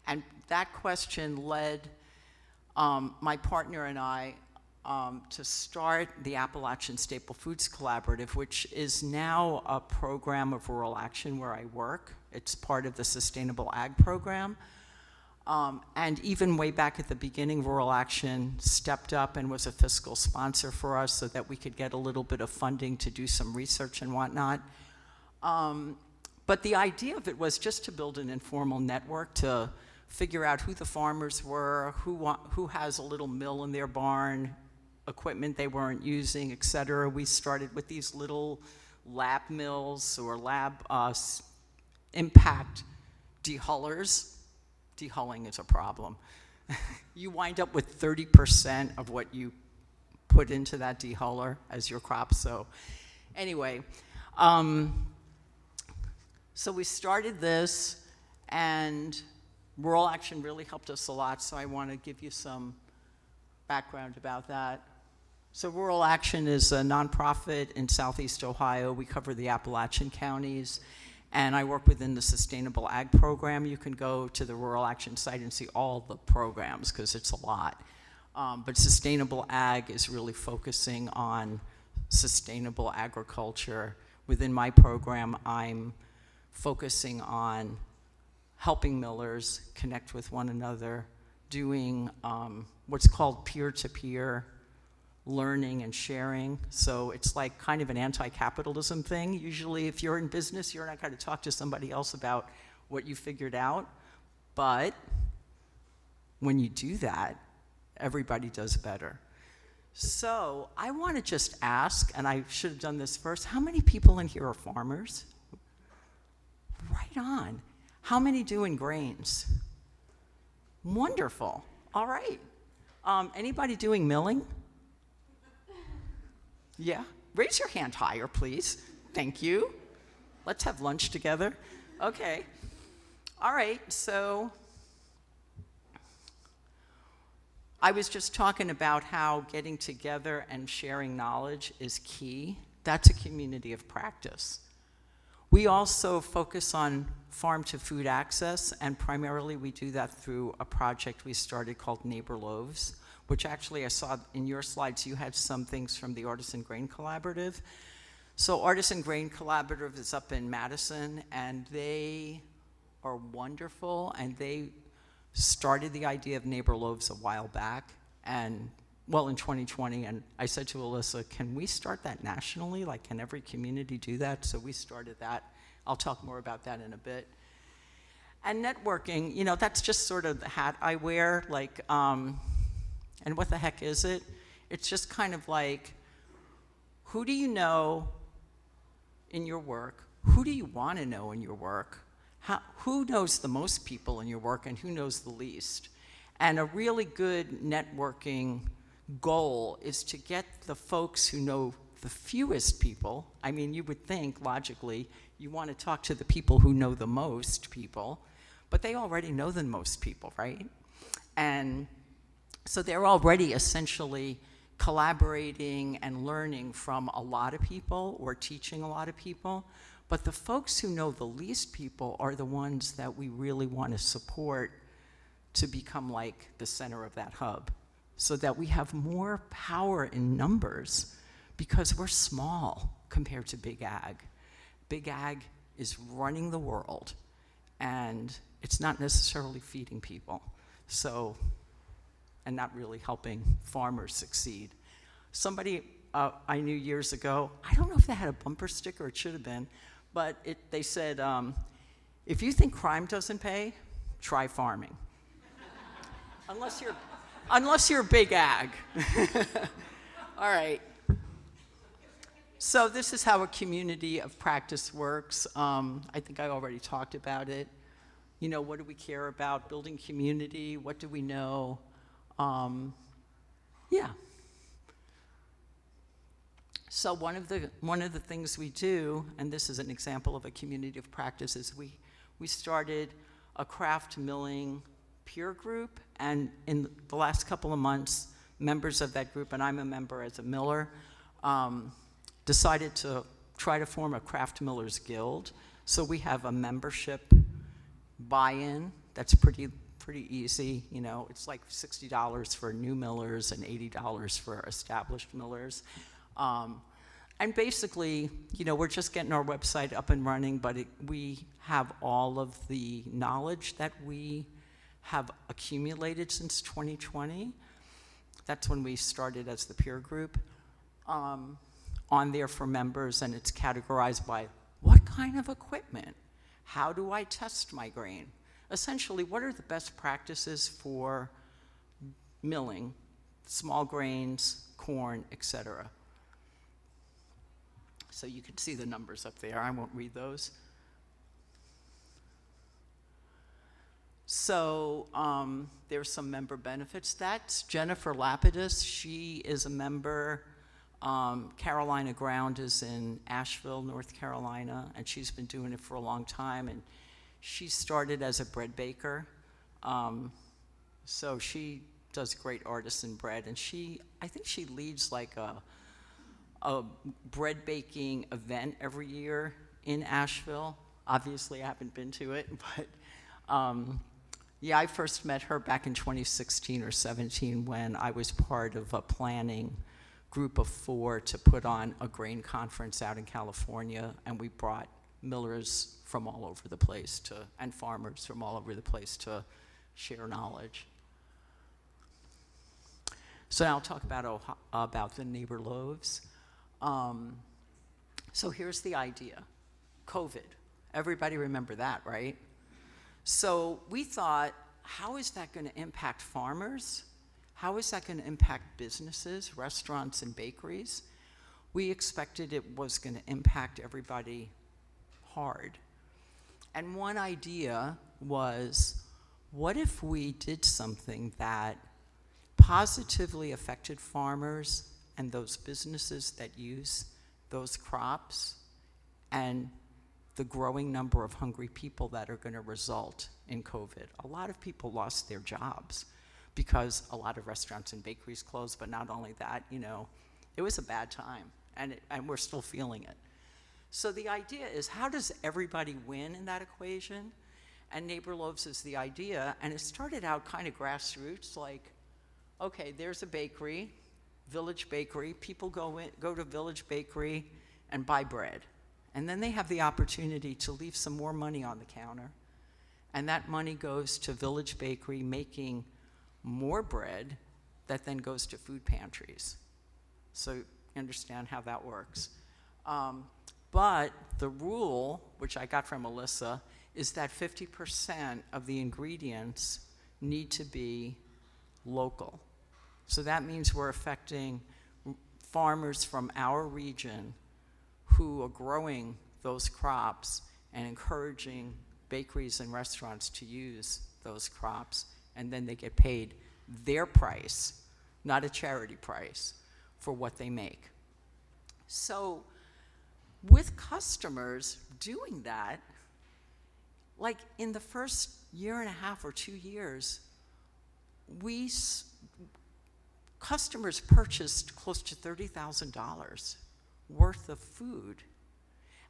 And that question led my partner and I to start the Appalachian Staple Foods Collaborative, which is now a program of rural action where I work. It's part of the Sustainable Ag program. And even way back at the beginning, Rural Action stepped up and was a fiscal sponsor for us so that we could get a little bit of funding to do some research and whatnot. But the idea of it was just to build an informal network to figure out who the farmers were, who has a little mill in their barn, equipment they weren't using, et cetera. We started with these little lab mills or lab impact dehullers. Dehulling is a problem. You wind up with 30% of what you put into that dehuller as your crop. So anyway, so we started this, and Rural Action really helped us a lot, so I want to give you some background about that. So Rural Action is a nonprofit in Southeast Ohio. We cover the Appalachian counties, and I work within the Sustainable Ag program. You can go to the Rural Action site and see all the programs, because it's a lot. But Sustainable Ag is really focusing on sustainable agriculture. Within my program, I'm focusing on helping millers connect with one another, doing what's called peer-to-peer learning and sharing. So it's like kind of an anti-capitalism thing. Usually if you're in business, you're not going to talk to somebody else about what you figured out. But when you do that, everybody does better. So I want to just ask, and I should have done this first, how many people in here are farmers? Right on. How many doing grains? Wonderful. All right. Anybody doing milling? Yeah, raise your hand higher, please. Thank you. Let's have lunch together. Okay. All right, so I was just talking about how getting together and sharing knowledge is key. That's a community of practice. We also focus on farm-to-food access, and primarily we do that through a project we started called Neighbor Loaves, which actually I saw in your slides. You had some things from the Artisan Grain Collaborative. So Artisan Grain Collaborative is up in Madison, and they are wonderful, and they started the idea of Neighbor Loaves a while back, and well, in 2020, and I said to Alyssa, can we start that nationally? Like, can every community do that? So we started that. I'll talk more about that in a bit. And networking, you know, that's just sort of the hat I wear, like, and what the heck is it? It's just kind of like, who do you know in your work? Who do you want to know in your work? Who knows the most people in your work, and who knows the least? And a really good networking goal is to get the folks who know the fewest people. I mean, you would think, logically, you want to talk to the people who know the most people, but they already know the most people, right? And so they're already essentially collaborating and learning from a lot of people or teaching a lot of people. But the folks who know the least people are the ones that we really want to support to become like the center of that hub, so that we have more power in numbers, because we're small compared to Big Ag. Big Ag is running the world, and it's not necessarily feeding people. So, and not really helping farmers succeed. Somebody I knew years ago, I don't know if they had a bumper sticker, it should have been, but they said, if you think crime doesn't pay, try farming. Unless you're Big Ag. All right. So this is how a community of practice works. I think I already talked about it. You know, what do we care about? Building community, what do we know? Yeah. So one of the things we do, and this is an example of a community of practice, is we started a craft milling peer group, and in the last couple of months, members of that group, and I'm a member as a miller, decided to try to form a craft millers guild. So we have a membership buy-in that's pretty easy. You know, it's like $60 for new millers and $80 for established millers. And basically, you know, we're just getting our website up and running, but we have all of the knowledge that we have accumulated since 2020. That's when we started as the peer group, on there for members, and it's categorized by what kind of equipment? How do I test my grain? Essentially, what are the best practices for milling, small grains, corn, etc.? So you can see the numbers up there. I won't read those. So there's some member benefits. That's Jennifer Lapidus. She is a member. Carolina Ground is in Asheville, North Carolina, and she's been doing it for a long time. And she started as a bread baker. So she does great artisan bread. And I think she leads like a bread baking event every year in Asheville. Obviously, I haven't been to it, but yeah, I first met her back in 2016 or 17 when I was part of a planning group of 4 to put on a grain conference out in California, and we brought millers from all over the place and farmers from all over the place to share knowledge. So now I'll talk about the neighbor loaves. So here's the idea. COVID. Everybody remember that, right? So we thought, how is that going to impact farmers? How is that going to impact businesses, restaurants, and bakeries? We expected it was going to impact everybody hard. And one idea was, what if we did something that positively affected farmers and those businesses that use those crops and the growing number of hungry people that are going to result in COVID? A lot of people lost their jobs because a lot of restaurants and bakeries closed, but not only that, you know, it was a bad time, and we're still feeling it. So the idea is, how does everybody win in that equation? And Neighbor Loaves is the idea, and it started out kind of grassroots, like, okay, there's a bakery, Village Bakery. People go to Village Bakery and buy bread. And then they have the opportunity to leave some more money on the counter. And that money goes to Village Bakery making more bread that then goes to food pantries. So you understand how that works. But the rule, which I got from Alyssa, is that 50% of the ingredients need to be local. So that means we're affecting farmers from our region who are growing those crops and encouraging bakeries and restaurants to use those crops, and then they get paid their price, not a charity price, for what they make. So with customers doing that, like in the first year and a half or 2 years, customers purchased close to $30,000 worth of food.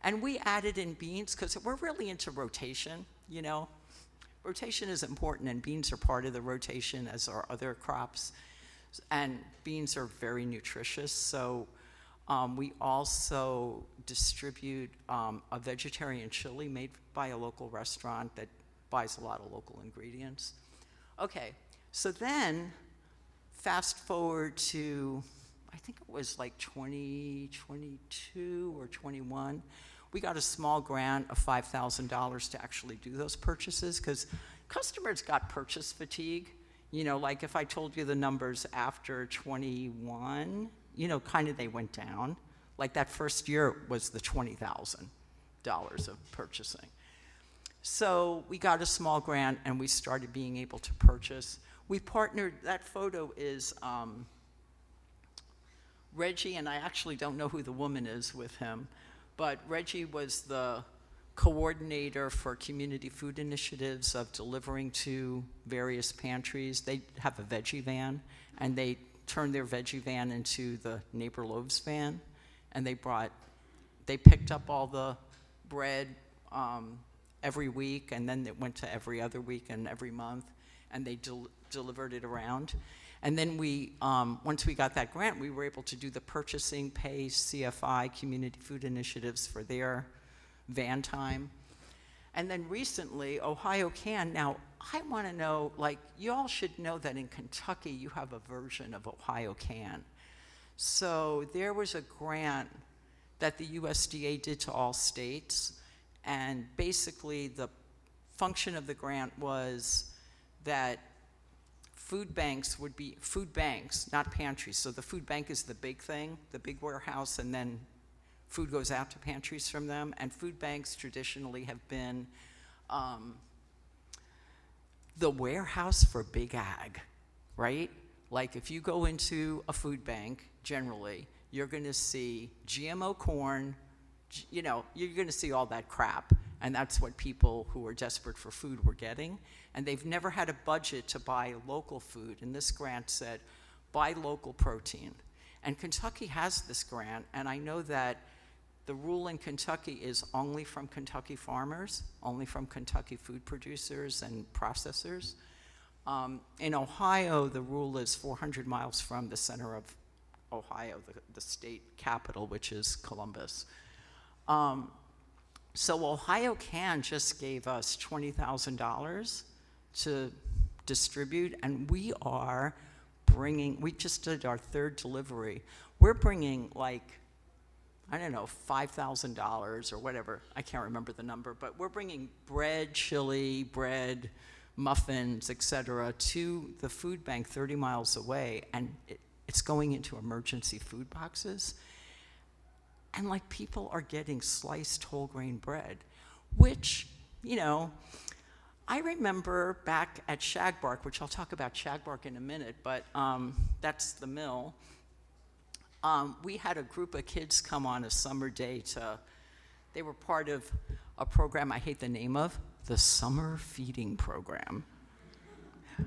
And we added in beans because we're really into rotation, you know. Rotation is important, and beans are part of the rotation as are other crops. And beans are very nutritious, so we also distribute a vegetarian chili made by a local restaurant that buys a lot of local ingredients. Okay, so then fast forward to, I think it was like 2022 or 21, we got a small grant of $5,000 to actually do those purchases, because customers got purchase fatigue. You know, like if I told you the numbers after 21, you know, kind of they went down. Like that first year was the $20,000 of purchasing. So we got a small grant and we started being able to purchase. We partnered, that photo is Reggie, and I actually don't know who the woman is with him, but Reggie was the coordinator for community food initiatives of delivering to various pantries. They have a veggie van, and they turned their veggie van into the Neighbor Loaves van, and they picked up all the bread every week, and then it went to every other week and every month, and they delivered it around. And then once we got that grant, we were able to do the purchasing, pay CFI, Community Food Initiatives, for their van time. And then recently, Ohio Can. Now, I want to know, like, you all should know that in Kentucky, you have a version of Ohio Can. So there was a grant that the USDA did to all states, and basically the function of the grant was that food banks would be food banks, not pantries. So the food bank is the big thing, the big warehouse, and then food goes out to pantries from them. And food banks traditionally have been the warehouse for big ag, right? Like if you go into a food bank, generally, you're gonna see GMO corn, you know, you're gonna see all that crap. And that's what people who are desperate for food were getting. And they've never had a budget to buy local food. And this grant said, buy local protein. And Kentucky has this grant, and I know that the rule in Kentucky is only from Kentucky farmers, only from Kentucky food producers and processors. In Ohio, the rule is 400 miles from the center of Ohio, the state capital, which is Columbus. So Ohio Can just gave us $20,000 to distribute, and we just did our third delivery. We're bringing, like, I don't know, $5,000 or whatever. I can't remember the number, but we're bringing bread, chili, bread, muffins, etc., to the food bank 30 miles away, and it's going into emergency food boxes. And like people are getting sliced whole grain bread, which, you know, I remember back at Shagbark, which I'll talk about Shagbark in a minute, but that's the mill. We had a group of kids come on a summer day they were part of a program I hate the name of, the Summer Feeding Program.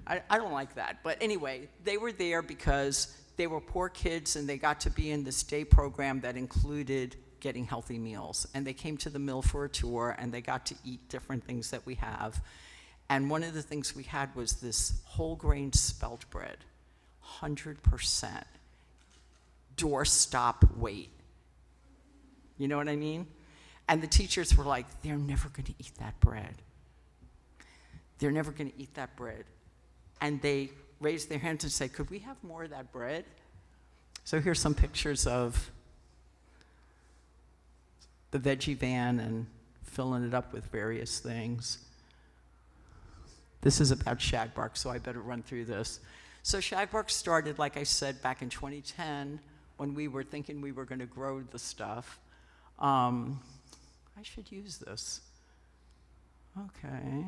I don't like that, but anyway, they were there because they were poor kids and they got to be in this day program that included getting healthy meals. And they came to the mill for a tour and they got to eat different things that we have. And one of the things we had was this whole grain spelt bread, 100%, doorstop weight. You know what I mean? And the teachers were like, they're never gonna eat that bread. They're never gonna eat that bread. And they raised their hands and said, could we have more of that bread? So here's some pictures of the veggie van and filling it up with various things. This is about Shagbark, so I better run through this. So Shagbark started, like I said, back in 2010 when we were thinking we were gonna grow the stuff. I should use this. Okay.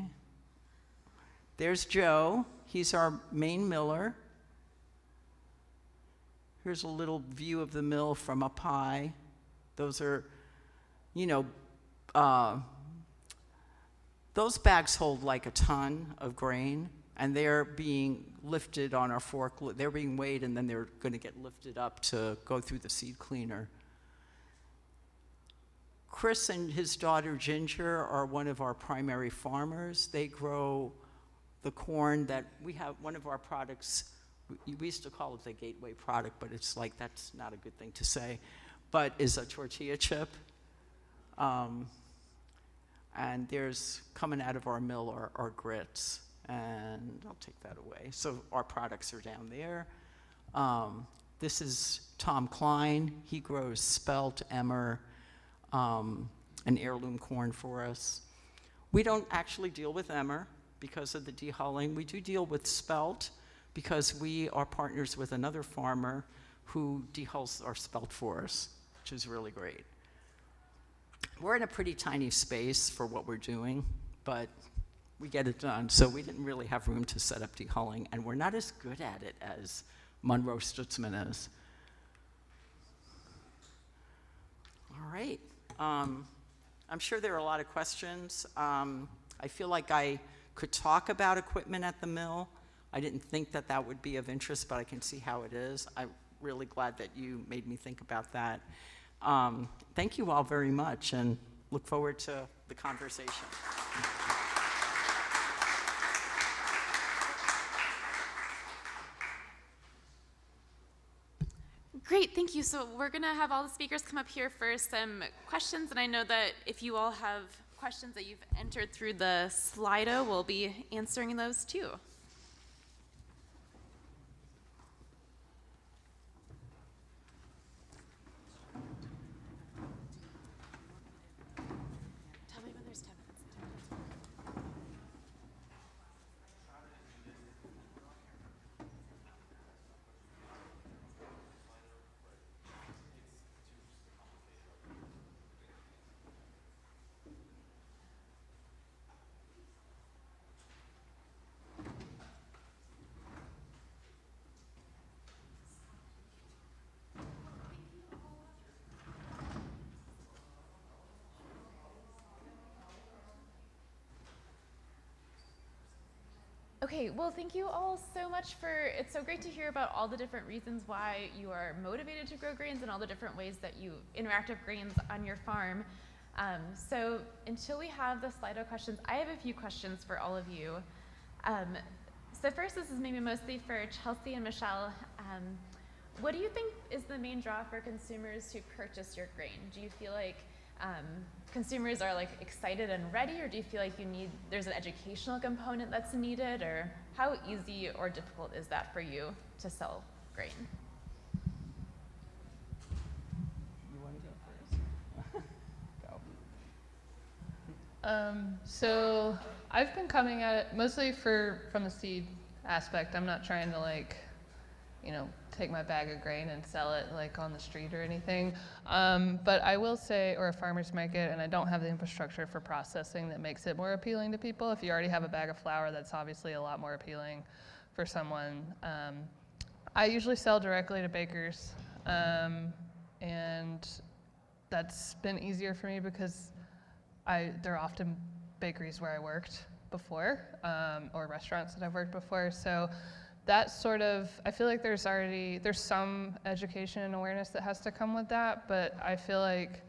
There's Joe. He's our main miller. Here's a little view of the mill from up high. Those are, you know, those bags hold like a ton of grain, and they're being lifted on our forklift. They're being weighed, and then they're going to get lifted up to go through the seed cleaner. Chris and his daughter Ginger are one of our primary farmers. They grow the corn that we have. One of our products, we used to call it the gateway product, but it's like, that's not a good thing to say, but is a tortilla chip. And there's, coming out of our mill, are grits, and I'll take that away. So our products are down there. This is Tom Klein. He grows spelt, emmer, and heirloom corn for us. We don't actually deal with emmer because of the dehulling. We do deal with spelt because we are partners with another farmer who dehulls our spelt for us, which is really great. We're in a pretty tiny space for what we're doing, but we get it done. So we didn't really have room to set up dehulling, and we're not as good at it as Monroe Stutzman is. All right. I'm sure there are a lot of questions. I feel like I could talk about equipment at the mill. I didn't think that that would be of interest, but I can see how it is. I'm really glad that you made me think about that. Thank you all very much, and look forward to the conversation. Great, thank you. So we're going to have all the speakers come up here for some questions, and I know that if you all have questions that you've entered through the Slido, we'll be answering those too. Tell me when there's 10 minutes. Okay, well, thank you all so much it's so great to hear about all the different reasons why you are motivated to grow grains and all the different ways that you interact with grains on your farm. So until we have the Slido questions, I have a few questions for all of you. So first, this is maybe mostly for Chelsea and Michelle. What do you think is the main draw for consumers who purchase your grain? Do you feel like consumers are like excited and ready, or do you feel like there's an educational component that's needed, or how easy or difficult is that for you to sell grain? You want to go first? Go. So I've been coming at it mostly from the seed aspect. I'm not trying to take my bag of grain and sell it like on the street or anything. But I will say, or a farmer's market, and I don't have the infrastructure for processing that makes it more appealing to people. If you already have a bag of flour, that's obviously a lot more appealing for someone. I usually sell directly to bakers, and that's been easier for me because there are often bakeries where I worked before, or restaurants that I've worked before. So that sort of, I feel like there's some education and awareness that has to come with that, but I feel like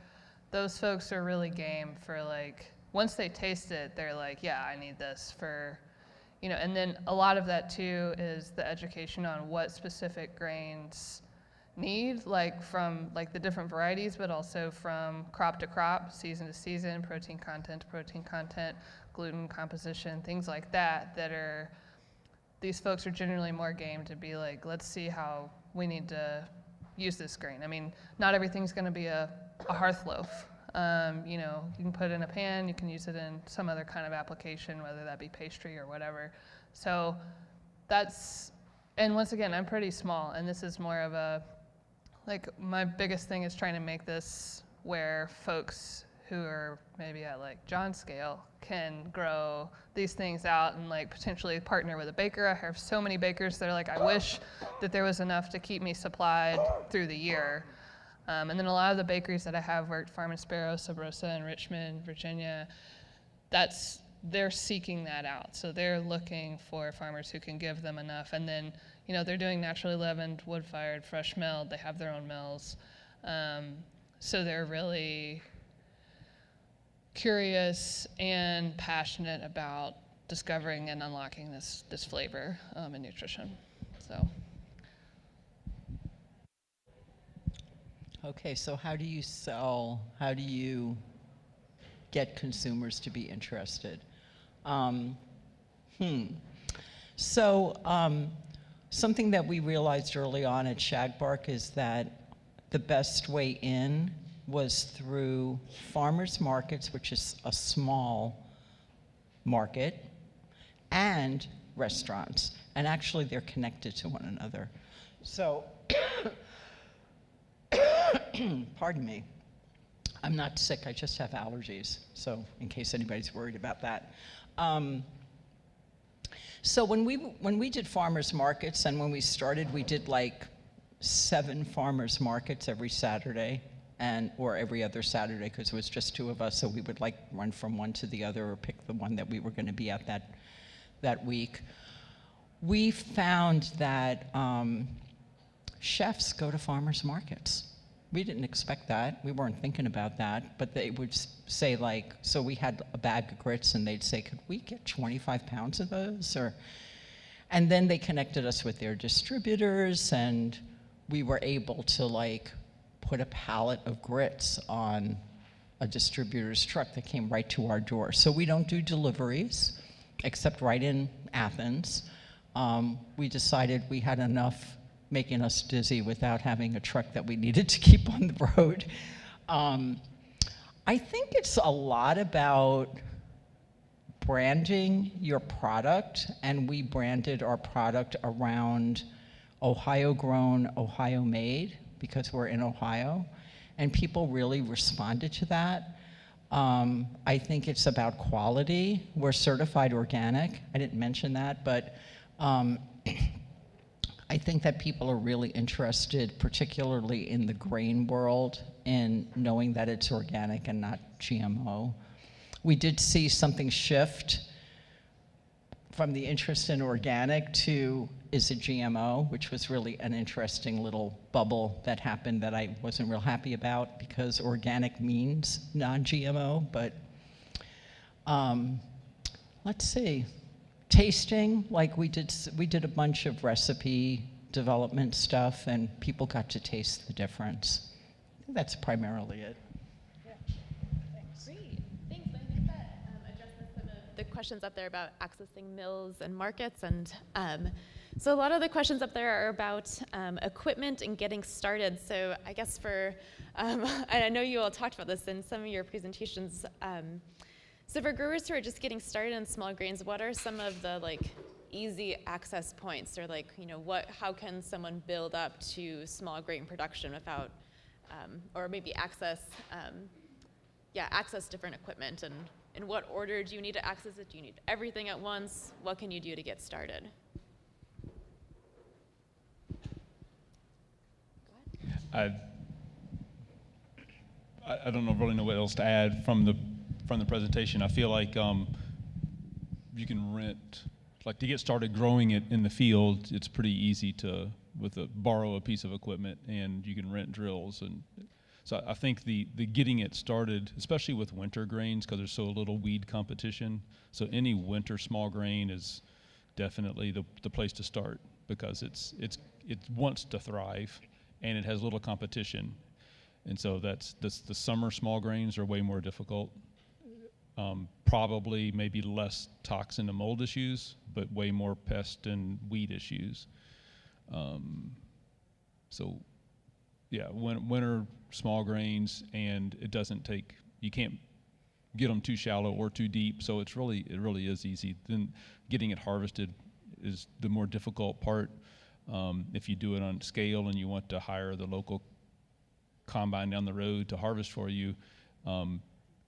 those folks are really game for once they taste it, they're like, yeah, I need this for, and then a lot of that too is the education on what specific grains need, from the different varieties, but also from crop to crop, season to season, protein content, gluten composition, things like that are, these folks are generally more game to be like, let's see how we need to use this grain. I mean, not everything's going to be a hearth loaf. You can put it in a pan, you can use it in some other kind of application, whether that be pastry or whatever. So and once again, I'm pretty small, and this is more of my biggest thing is trying to make this where folks who are maybe at John's scale can grow these things out and potentially partner with a baker. I have so many bakers that are I wish that there was enough to keep me supplied through the year. And then a lot of the bakeries that I have worked, Farm and Sparrow, Sub Rosa in Richmond, Virginia, they're seeking that out. So they're looking for farmers who can give them enough. And then, they're doing naturally leavened, wood-fired, fresh milled. They have their own mills. So they're really curious and passionate about discovering and unlocking this flavor and nutrition. So. Okay, so how do you get consumers to be interested? So something that we realized early on at Shagbark is that the best way in was through farmers markets, which is a small market, and restaurants. And actually, they're connected to one another. So, pardon me. I'm not sick, I just have allergies. So, in case anybody's worried about that. So when we did farmers markets, and when we started, we did 7 farmers markets every Saturday. or every other Saturday, because it was just two of us, so we would like run from one to the other or pick the one that we were going to be at that week. We found that chefs go to farmers markets. We didn't expect that. We weren't thinking about that, but they would say, like, so we had a bag of grits and they'd say, could we get 25 pounds of those? And then they connected us with their distributors, and we were able to like put a pallet of grits on a distributor's truck that came right to our door. So we don't do deliveries, except right in Athens. We decided we had enough making us dizzy without having a truck that we needed to keep on the road. I think it's a lot about branding your product, and we branded our product around Ohio grown, Ohio made, because we're in Ohio, and people really responded to that. I think it's about quality. We're certified organic. I didn't mention that, but I think that people are really interested, particularly in the grain world, in knowing that it's organic and not GMO. We did see something shift from the interest in organic to is it GMO, which was really an interesting little bubble that happened that I wasn't real happy about, because organic means non-GMO, but let's see. Tasting, like we did a bunch of recipe development stuff, and people got to taste the difference. I think that's primarily it. Great, thanks. I think that addresses some of the questions up there about accessing mills and markets, and so a lot of the questions up there are about equipment and getting started. So I guess and I know you all talked about this in some of your presentations. So for growers who are just getting started in small grains, what are some of the like easy access points, or like, you know, how can someone build up to small grain production without, or maybe access different equipment, and in what order do you need to access it? Do you need everything at once? What can you do to get started? I don't really know what else to add from the presentation. I feel like you can rent, like to get started growing it in the field, it's pretty easy to borrow a piece of equipment, and you can rent drills. And so I think the getting it started, especially with winter grains, because there's so little weed competition. So any winter small grain is definitely the place to start, because it wants to thrive, and it has little competition. And so the summer small grains are way more difficult. Probably maybe less toxin and mold issues, but way more pest and weed issues. So yeah, winter small grains, and you can't get them too shallow or too deep, so it really is easy. Then getting it harvested is the more difficult part. If you do it on scale and you want to hire the local combine down the road to harvest for you,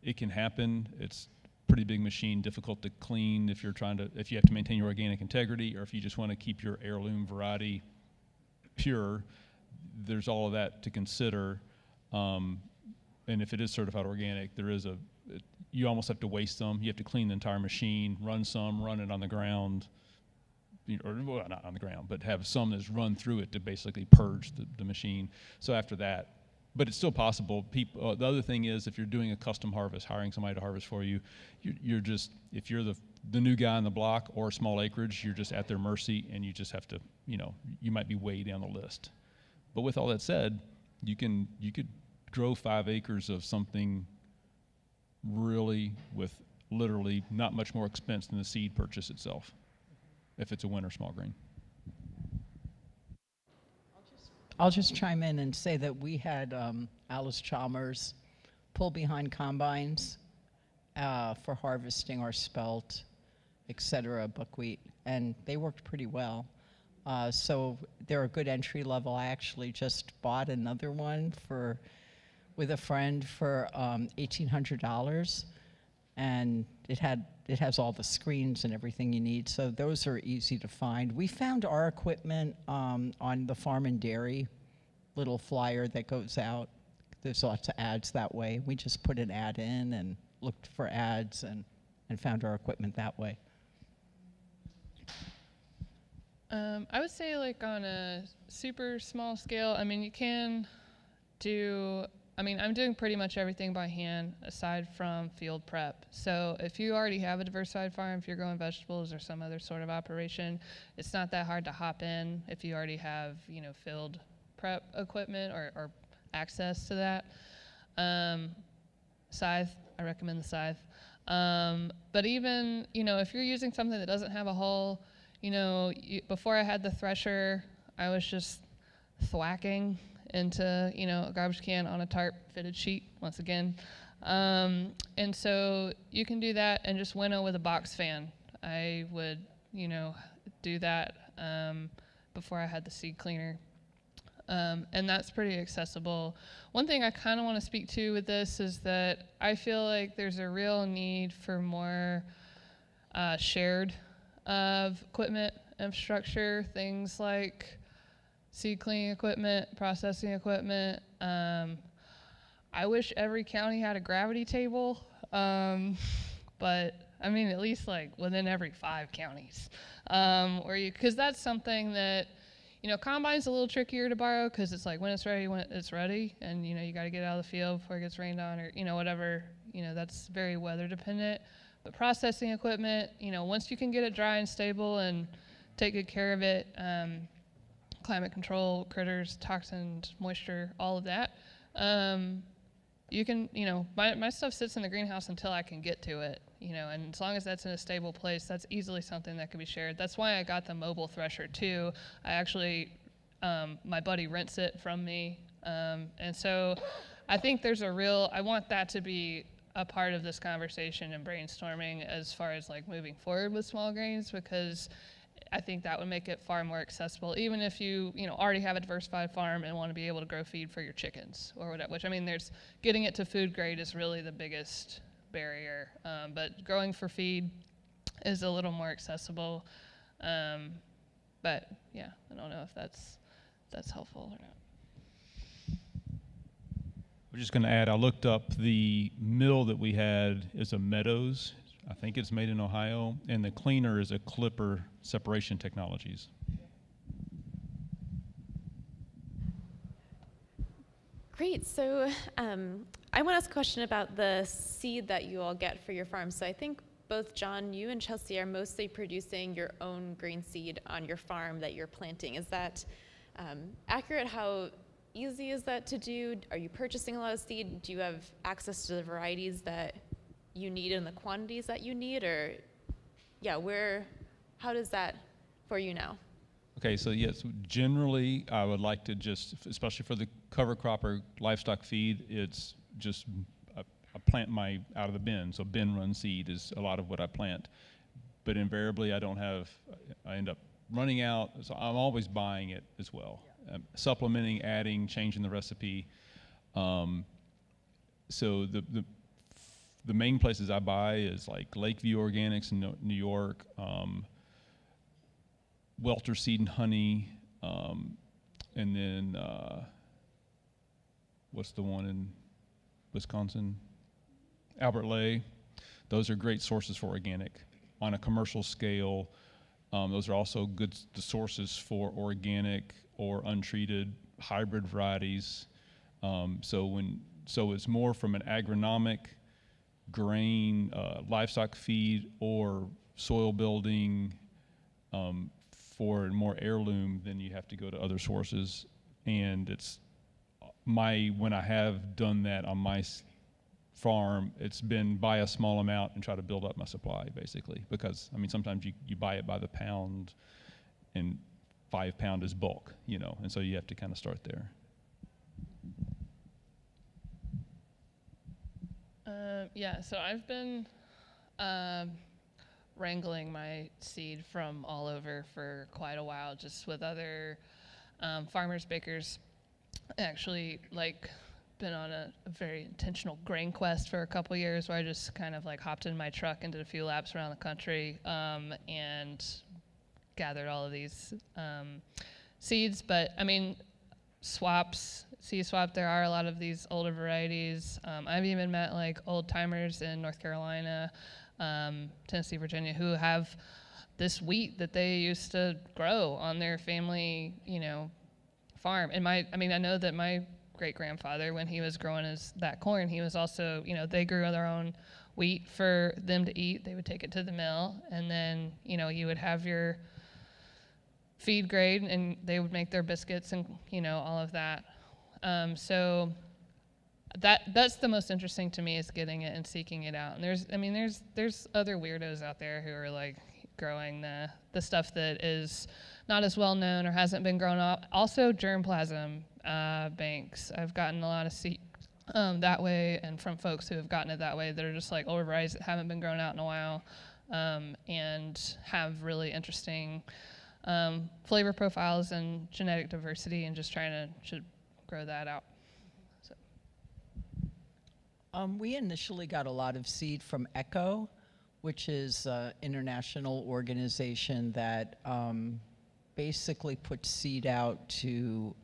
it can happen. It's a pretty big machine, difficult to clean if you have to maintain your organic integrity, or if you just want to keep your heirloom variety pure. There's all of that to consider. And if it is certified organic, you almost have to waste some. You have to clean the entire machine, run it on the ground, or well, not on the ground, but have some that's run through it to basically purge the machine. So after that, but it's still possible. The other thing is, if you're doing a custom harvest, hiring somebody to harvest for you, if you're the new guy on the block or small acreage, you're just at their mercy, and you just have to, you might be way down the list. But with all that said, you could grow 5 acres of something really with literally not much more expense than the seed purchase itself, if it's a winter small grain. I'll just chime in and say that we had Alice Chalmers pull behind combines for harvesting our spelt, et cetera, buckwheat, and they worked pretty well. So they're a good entry level. I actually just bought another one with a friend for $1,800, and it has all the screens and everything you need. So those are easy to find. We found our equipment on the Farm and Dairy little flyer that goes out. there's lots of ads that way. We just put an ad in and looked for ads and found our equipment that way. I would say like on a super small scale, I mean, you can do, I mean, I'm doing pretty much everything by hand aside from field prep. So if you already have a diversified farm, if you're growing vegetables or some other sort of operation, it's not that hard to hop in if you already have, you know, field prep equipment or access to that. Scythe, I recommend the scythe. But even, you know, if you're using something that doesn't have a hull, you know, before I had the thresher, I was just thwacking into, you know, a garbage can on a tarp fitted sheet, once again. And so you can do that and just winnow with a box fan. I would, you know, do that before I had the seed cleaner. And that's pretty accessible. One thing I kind of want to speak to with this is that I feel like there's a real need for more shared equipment infrastructure, things like seed cleaning equipment, processing equipment. I wish every county had a gravity table, but I mean, at least like within every 5 counties, because that's something that, you know, combine's a little trickier to borrow because it's like when it's ready, and you know, you got to get it out of the field before it gets rained on, or you know, whatever. You know, that's very weather dependent. But processing equipment, you know, once you can get it dry and stable and take good care of it, climate control, critters, toxins, moisture, all of that, you can, you know, my stuff sits in the greenhouse until I can get to it, you know, and as long as that's in a stable place, that's easily something that can be shared. That's why I got the mobile thresher too. I actually, my buddy rents it from me, and so I think there's I want that to be a part of this conversation and brainstorming as far as like moving forward with small grains, because I think that would make it far more accessible, even if you know, already have a diversified farm and want to be able to grow feed for your chickens or whatever, which I mean, getting it to food grade is really the biggest barrier, but growing for feed is a little more accessible. But yeah, I don't know if that's helpful or not. I'm just going to add, I looked up the mill that we had is a Meadows. I think it's made in Ohio, and the cleaner is a Clipper Separation Technologies. Great. So I want to ask a question about the seed that you all get for your farm. So I think both John, you and Chelsea are mostly producing your own grain seed on your farm that you're planting. Is that accurate? How easy is that to do? Are you purchasing a lot of seed? Do you have access to the varieties that you need in the quantities that you need? Or yeah, how does that for you now? Okay, so yes, generally I would like to just, especially for the cover crop or livestock feed, it's just I plant out of the bin. So bin run seed is a lot of what I plant. But invariably I end up running out, so I'm always buying it as well. Supplementing, adding, changing the recipe. So the main places I buy is like Lakeview Organics in New York, Welter Seed and Honey, and then what's the one in Wisconsin? Albert Lea. Those are great sources for organic. On a commercial scale, those are also good sources for organic or untreated hybrid varieties. So it's more from an agronomic, grain, livestock feed, or soil building for more heirloom, then you have to go to other sources. And when I have done that on my farm, it's been buy a small amount and try to build up my supply, basically. Because, I mean, sometimes you buy it by the pound, and 5 pound is bulk, you know, and so you have to kind of start there. Yeah, so I've been wrangling my seed from all over for quite a while, just with other farmers, bakers. Actually, been on a very intentional grain quest for a couple years, where I just kind of hopped in my truck and did a few laps around the country and gathered all of these seeds. But I mean, swaps, seed swap, there are a lot of these older varieties. I've even met like old timers in North Carolina, Tennessee, Virginia, who have this wheat that they used to grow on their family, farm. And I know that my great-grandfather, when he was growing that corn, he was also, they grew their own wheat for them to eat. They would take it to the mill, and then, you would have your feed grade, and they would make their biscuits and, all of that. So that's the most interesting to me, is getting it and seeking it out. And there's other weirdos out there who are like growing the stuff that is not as well known or hasn't been grown up. Also, germplasm banks. I've gotten a lot of seed that way, and from folks who have gotten it that way that are just like older varieties that haven't been grown out in a while, and have really interesting flavor profiles and genetic diversity, and just trying to grow that out. So. We initially got a lot of seed from ECHO, which is an international organization that basically puts seed out to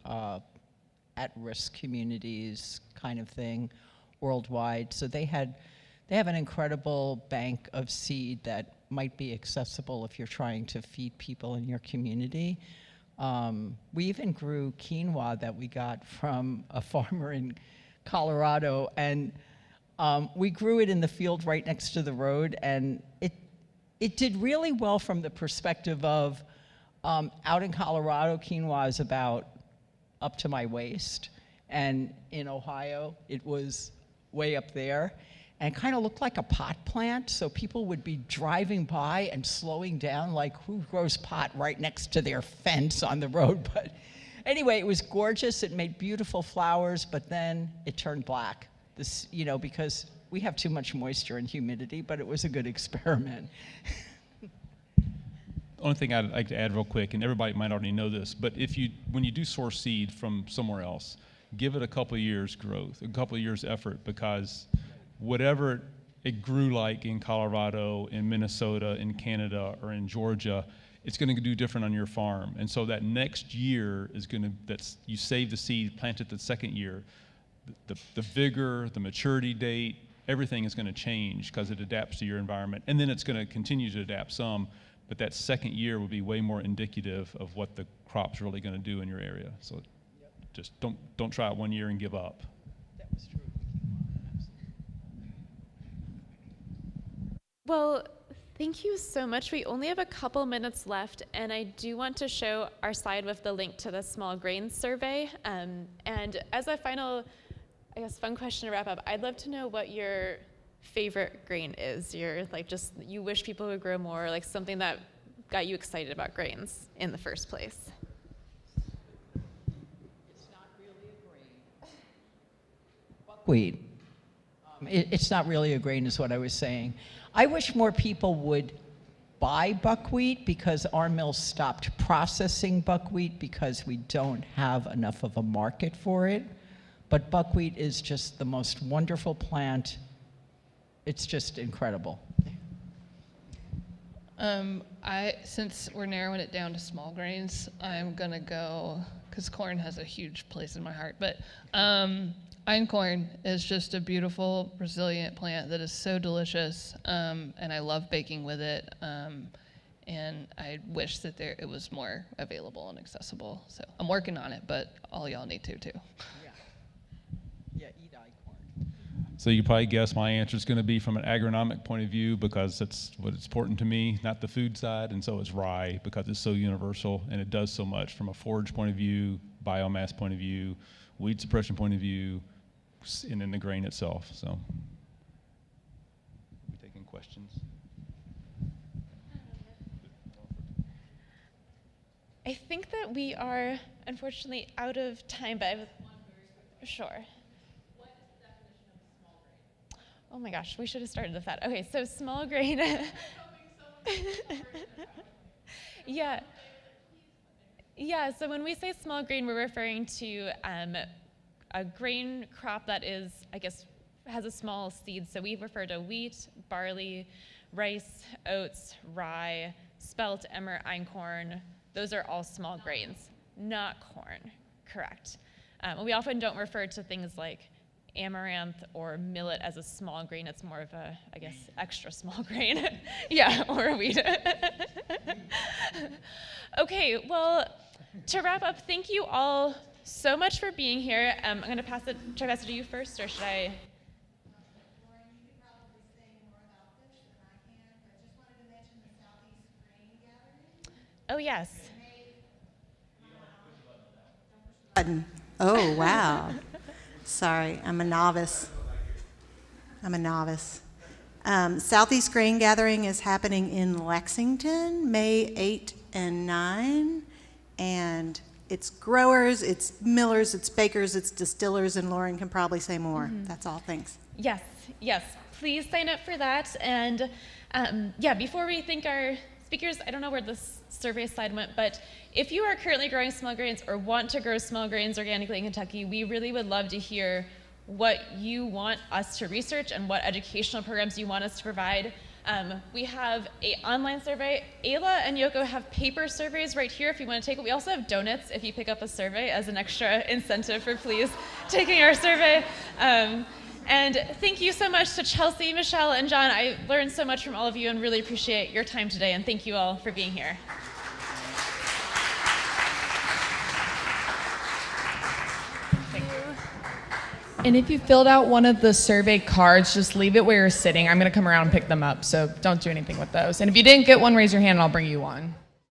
at-risk communities, kind of thing, worldwide. So they have an incredible bank of seed that might be accessible if you're trying to feed people in your community. We even grew quinoa that we got from a farmer in Colorado, and we grew it in the field right next to the road, and it did really well from the perspective of out in Colorado, quinoa is about up to my waist, and in Ohio, it was way up there, and kind of looked like a pot plant, so people would be driving by and slowing down, like, who grows pot right next to their fence on the road? But anyway, it was gorgeous. It made beautiful flowers, but then it turned black. Because we have too much moisture and humidity, but it was a good experiment. Only thing I'd like to add real quick, and everybody might already know this, but when you do source seed from somewhere else, give it a couple of years growth, a couple of years effort, because whatever it grew like in Colorado, in Minnesota, in Canada, or in Georgia, it's going to do different on your farm. And so that next year is you save the seed, plant it the second year, the vigor, the maturity date, everything is going to change because it adapts to your environment. And then it's going to continue to adapt some, but that second year will be way more indicative of what the crop's really going to do in your area. So just don't try it one year and give up. That was true. Well, thank you so much. We only have a couple minutes left, and I do want to show our slide with the link to the small grains survey. And as a final, fun question to wrap up, I'd love to know what your favorite grain is. You wish people would grow more, like something that got you excited about grains in the first place. It's not really a grain. Buckwheat. It's not really a grain is what I was saying. I wish more people would buy buckwheat, because our mill stopped processing buckwheat because we don't have enough of a market for it. But buckwheat is just the most wonderful plant. It's just incredible. Since we're narrowing it down to small grains, I'm gonna go, because corn has a huge place in my heart, but einkorn is just a beautiful, resilient plant that is so delicious, and I love baking with it, and I wish that it was more available and accessible. So I'm working on it, but all y'all need to too. Yeah, eat einkorn. So you probably guess my answer is going to be from an agronomic point of view, because that's what's important to me, not the food side. And so it's rye, because it's so universal and it does so much from a forage point of view, biomass point of view, weed suppression point of view, and then the grain itself. So we're taking questions. I think that we are unfortunately out of time, but sure. What is the definition of a small grain? Oh my gosh, we should have started with that. Okay, so small grain. Yeah, so when we say small grain, we're referring to a grain crop that is, has a small seed. So we refer to wheat, barley, rice, oats, rye, spelt, emmer, einkorn. Those are all small grains, not corn, correct. We often don't refer to things like amaranth or millet as a small grain. It's more of a, I guess, extra small grain. Yeah, or a wheat. Okay, well, to wrap up, thank you all so much for being here. I'm going to try to pass it to you first, or should I? Oh, yes. Button. Oh, wow. Sorry, I'm a novice. Southeast Grain Gathering is happening in Lexington, May 8 and 9. And it's growers, it's millers, it's bakers, it's distillers, and Lauren can probably say more. That's all, thanks. Yes, yes. Please sign up for that. And yeah, before we thank our speakers, I don't know where this survey slide went, but if you are currently growing small grains or want to grow small grains organically in Kentucky, we really would love to hear what you want us to research and what educational programs you want us to provide. We have an online survey. Ayla and Yoko have paper surveys right here if you want to take it. We also have donuts if you pick up a survey as an extra incentive for please taking our survey. And thank you so much to Chelsea, Michelle, and John. I learned so much from all of you and really appreciate your time today, and thank you all for being here. And if you filled out one of the survey cards, just leave it where you're sitting. I'm going to come around and pick them up, so don't do anything with those. And if you didn't get one, raise your hand and I'll bring you one.